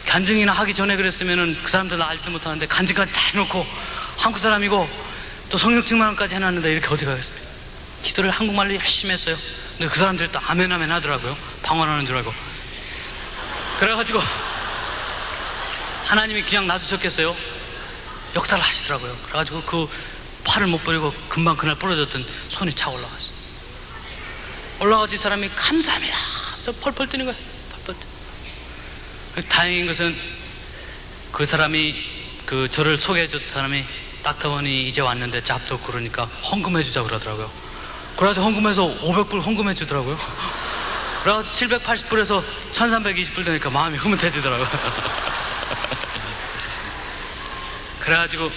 간증이나 하기 전에 그랬으면은 그 사람들 나 알지도 못하는데 간증까지 다 해놓고 한국 사람이고 또 성령 증명까지 해놨는데 이렇게 어디 가겠습니까? 기도를 한국말로 열심히 했어요. 근데 그 사람들이 또 아멘 아멘 하더라고요. 방언하는 줄 알고. 그래가지고 하나님이 그냥 놔두셨겠어요? 역사를 하시더라고요. 그래가지고 그 팔을 못 버리고 금방 그날 부러졌던 손이 차 올라갔어요. 올라가서 이 사람이 감사합니다. 저 펄펄 뛰는 거예요. 펄펄 뛰. 다행인 것은 그 사람이 저를 소개해줬던 사람이 닥터원이 이제 왔는데 잡도 그러니까 헌금해주자 그러더라고요. 그래가지고 헌금해서 500불 헌금해주더라고요. 그래가지고 780불에서 1320불 되니까 마음이 흐뭇해지더라고요. 그래가지고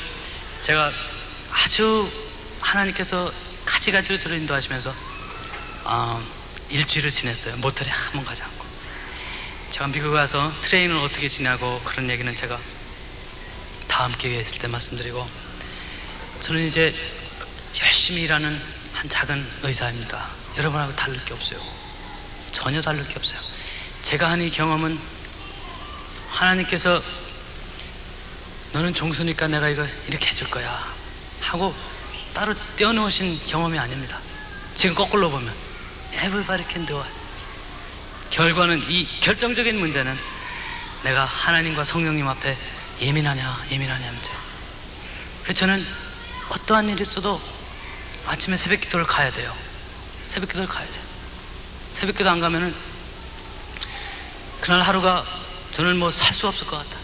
제가 아주 하나님께서 가지가지로 저를 인도하시면서 일주일을 지냈어요. 모텔에 한 번 가지 않고. 제가 미국에 와서 트레이닝을 어떻게 지내고 그런 얘기는 제가 다음 기회에 있을 때 말씀드리고, 저는 이제 열심히 일하는 한 작은 의사입니다. 여러분하고 다를 게 없어요. 전혀 다를 게 없어요. 제가 한 이 경험은 하나님께서 너는 종수니까 내가 이거 이렇게 해줄 거야 하고 따로 떼어놓으신 경험이 아닙니다. 지금 거꾸로 보면 Everybody can do it. 결과는, 이 결정적인 문제는 내가 하나님과 성령님 앞에 예민하냐 문제. 그래서 저는 어떠한 일이 있어도 아침에 새벽 기도를 가야 돼요. 새벽 기도를 가야 돼요. 새벽 기도 안 가면은 그날 하루가 저는 뭐 살 수 없을 것 같아요.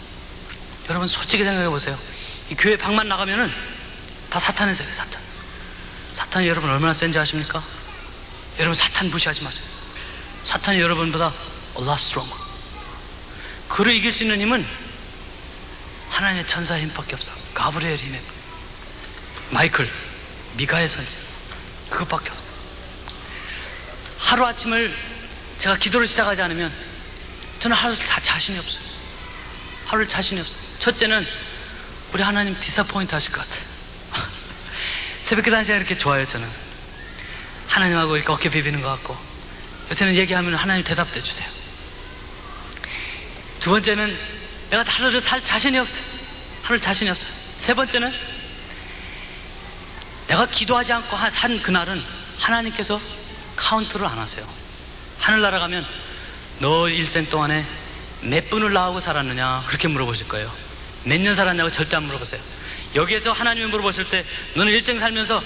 여러분 솔직히 생각해 보세요. 이 교회 방만 나가면은 다 사탄의 세계. 사탄이 여러분 얼마나 센지 아십니까? 여러분 사탄 무시하지 마세요. 사탄이 여러분보다 a lot stronger. 그를 이길 수 있는 힘은 하나님의 천사의 힘밖에 없어. 가브리엘의 힘에, 마이클, 미가의 선지, 그것밖에 없어요. 하루아침을 제가 기도를 시작하지 않으면 저는 하루를 다 자신이 없어요. 하루를 자신이 없어요. 첫째는 우리 하나님 디서포인트 하실 것 같아요. 새벽기도 한 시간 이렇게 좋아요. 저는 하나님하고 이렇게 어깨 비비는 것 같고, 요새는 얘기하면 하나님 대답도 해주세요. 두 번째는 내가 하루를 살 자신이 없어요. 하루를 자신이 없어요. 세 번째는 내가 기도하지 않고 산 그날은 하나님께서 카운트를 안 하세요. 하늘나라 가면 너 일생 동안에 몇 분을 나오고 살았느냐 그렇게 물어보실 거예요. 몇 년 살았냐고 절대 안 물어보세요. 여기에서 하나님이 물어보실 때 너는 일생 살면서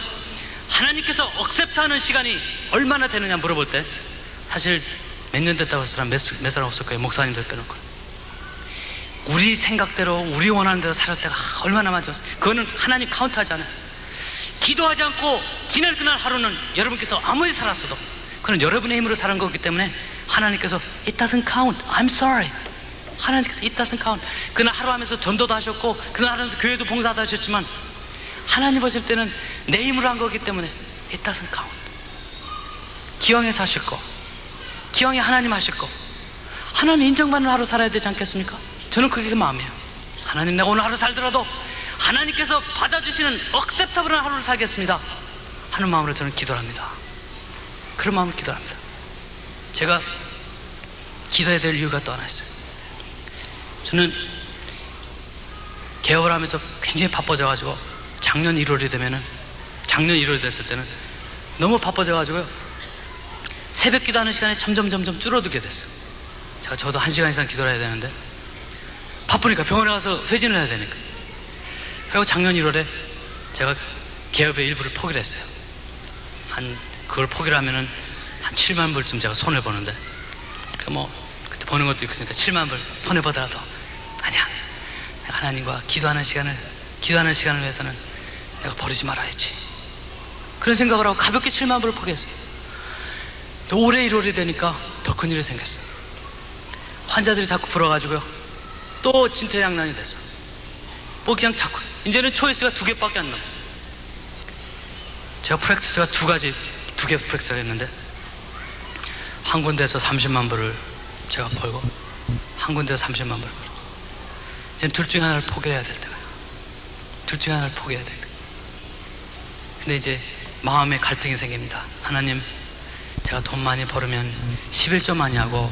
하나님께서 억셉트하는 시간이 얼마나 되느냐 물어볼 때 사실 몇 년 됐다고 할 사람 몇 사람 없을 거예요. 목사님들 빼놓고. 우리 생각대로 우리 원하는 대로 살 때가 얼마나 많죠. 그거는 하나님 카운트하지 않아요. 기도하지 않고 지낼 그날 하루는 여러분께서 아무리 살았어도 그건 여러분의 힘으로 사는 거기 때문에 하나님께서 It doesn't count. I'm sorry. 하나님께서 It doesn't count. 그날 하루 하면서 전도도 하셨고 그날 하면서 교회도 봉사도 하셨지만 하나님 보실 때는 내 힘으로 한 거기 때문에 It doesn't count. 기왕에 사실 거, 기왕에 하나님 하실 거, 하나님 인정받는 하루 살아야 되지 않겠습니까? 저는 그게 마음이에요. 하나님 내가 오늘 하루 살더라도 하나님께서 받아주시는 억셉터블한 하루를 살겠습니다 하는 마음으로 저는 기도를 합니다. 그런 마음으로 기도를 합니다. 제가 기도해야 될 이유가 또 하나 있어요. 저는 개업을 하면서 굉장히 바빠져가지고 작년 1월이 됐을 때는 너무 바빠져가지고요 새벽 기도하는 시간이 점점 줄어들게 됐어요. 제가 적어도 1시간 이상 기도를 해야 되는데 바쁘니까 병원에 가서 회진을 해야 되니까. 그리고 작년 1월에 제가 개업의 일부를 포기를 했어요. 그걸 포기를 하면은 한 7만 불쯤 제가 손해 보는데, 그때 버는 것도 있으니까 7만 불 손해 보더라도 아니야. 내가 하나님과 기도하는 시간을 위해서는 내가 버리지 말아야지. 그런 생각을 하고 가볍게 7만 불을 포기했어요. 또 올해 1월이 되니까 더 큰일이 생겼어요. 환자들이 자꾸 불어가지고요. 또 진퇴양난이 됐어. 그냥 자꾸 이제는 초이스가 2개밖에 안 남았어요. 제가 프랙티스가 2개 프랙티스가 있는데 한 군데에서 30만 불을 제가 벌고 한 군데에서 30만 불을 벌고 이제 둘 중에 하나를 포기해야 될 때가 있어요. 둘 중에 하나를 포기해야 될 때. 근데 이제 마음에 갈등이 생깁니다. 하나님, 제가 돈 많이 벌으면 11조 많이 하고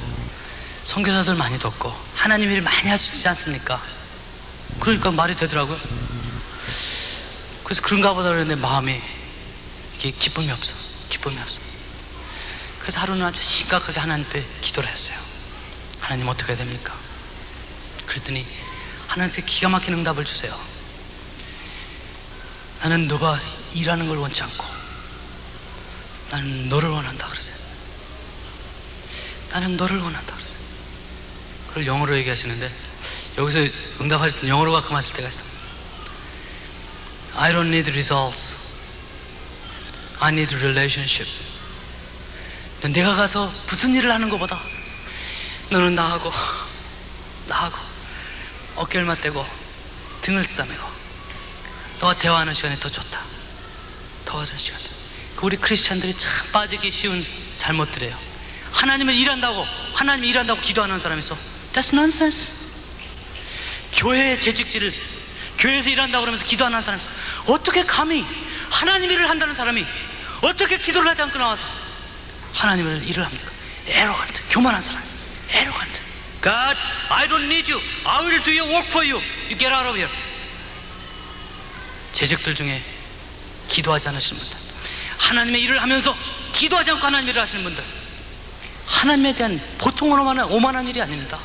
선교사들 많이 돕고 하나님 일 많이 할 수 있지 않습니까? 그러니까 말이 되더라고요. 그래서 그런가 보다 그랬는데 마음이 이게 기쁨이 없어. 그래서 하루는 아주 심각하게 하나님 앞에 기도를 했어요. 하나님 어떻게 해야 됩니까? 그랬더니 하나님께서 기가 막힌 응답을 주세요. 나는 너가 일하는 걸 원치 않고 나는 너를 원한다 그러세요. 나는 너를 원한다 그러세요. 그걸 영어로 얘기하시는데 여기서 응답하실 때 영어로 가끔하실 때가 있어요. I don't need results. I need relationship. 내가 가서 무슨 일을 하는 것보다 너는 나하고 어깨를 맞대고 등을 싸매고 너와 대화하는 시간이 더 좋다. 더하는 시간. 우리 크리스찬들이 참 빠지기 쉬운 잘못들이에요. 하나님이 일한다고 기도하는 사람이 있어. That's nonsense. 교회의 재직지를 교회에서 일한다고 그러면서 기도하는 사람이 있어. 어떻게 감히 하나님 일을 한다는 사람이 어떻게 기도를 하지 않고 나와서 하나님을 일을 합니까? 에로간트, 교만한 사람. 에로간트. God, I don't need you. I will do your work for you. You get out of here. 재직들 중에 기도하지 않으시는 분들, 하나님의 일을 하면서 기도하지 않고 하나님 일을 하시는 분들, 하나님에 대한 보통으로만은 오만한 일이 아닙니다.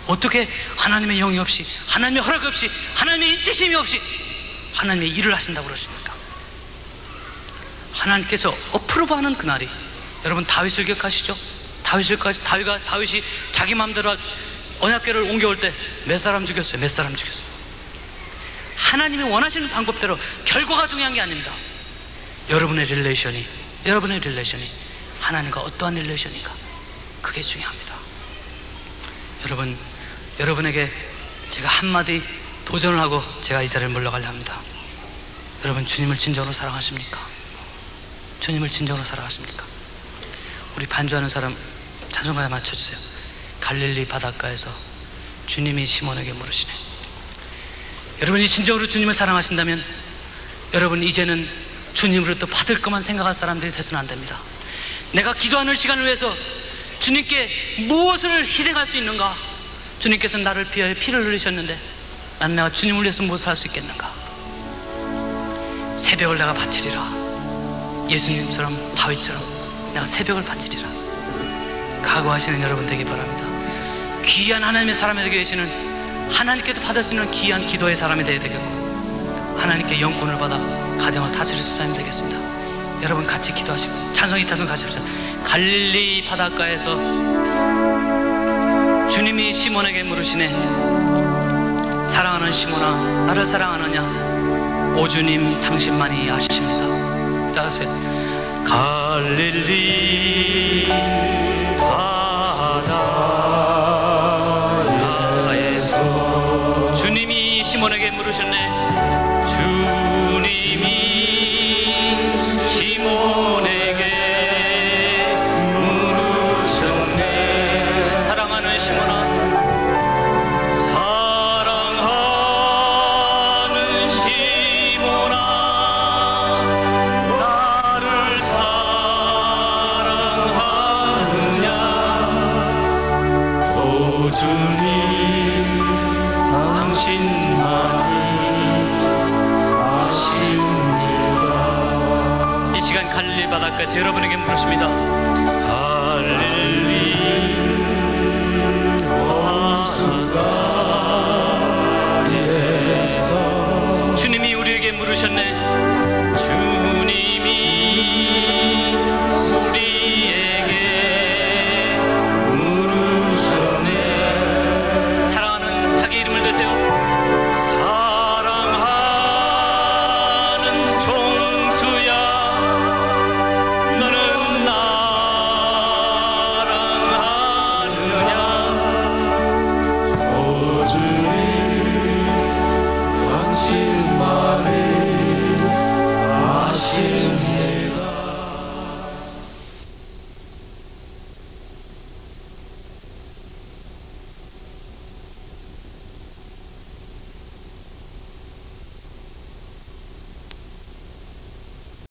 어떻게 하나님의 영이 없이, 하나님의 허락 없이, 하나님의 인치심이 없이 하나님의 일을 하신다고 그러십니까? 하나님께서 어프로브하는 그날이, 여러분 다윗을 기억하시죠? 다윗이 자기 마음대로 언약궤를 옮겨올 때 몇 사람 죽였어요? 하나님이 원하시는 방법대로 결과가 중요한 게 아닙니다. 여러분의 릴레이션이 하나님과 어떠한 릴레이션인가, 그게 중요합니다. 여러분에게 제가 한마디 도전을 하고 제가 이 자리를 물러가려 합니다. 여러분, 주님을 진정으로 사랑하십니까? 주님을 진정으로 사랑하십니까? 우리 반주하는 사람 찬송가에 맞춰주세요. 갈릴리 바닷가에서 주님이 시몬에게 물으시네. 여러분이 진정으로 주님을 사랑하신다면 여러분 이제는 주님으로부터 받을 것만 생각할 사람들이 되서는 안 됩니다. 내가 기도하는 시간을 위해서 주님께 무엇을 희생할 수 있는가? 주님께서 나를 위하여 피를 흘리셨는데 나는 내가 주님을 위해서 무엇을 할 수 있겠는가? 새벽을 내가 바치리라. 예수님처럼 다윗처럼 내가 새벽을 바치리라. 각오하시는 여러분 되기 바랍니다. 귀한 하나님의 사람이 되게 계시는, 하나님께도 받을 수 있는 귀한 기도의 사람이 되어야 되겠고, 하나님께 영권을 받아 가정을 다스릴 수사님이 되겠습니다. 여러분 같이 기도하시고 찬송 2차선 가십시오. 갈릴리 바닷가에서 주님이 시몬에게 물으시네. 사랑하는 시몬아, 나를 사랑하느냐? 오 주님, 당신만이 아십니다. 따라하세요. 갈릴리 바닷가에서 주님이 시몬에게 물으셨네. 주님이 시몬에게 물으셨네. 사랑하는 시몬아, 사랑하는 시몬아, 나를 사랑하느냐? 오 주님, 당신만이 아십니다. 이 시간 갈릴리 바닷가에서 여러분에게 물으십니다.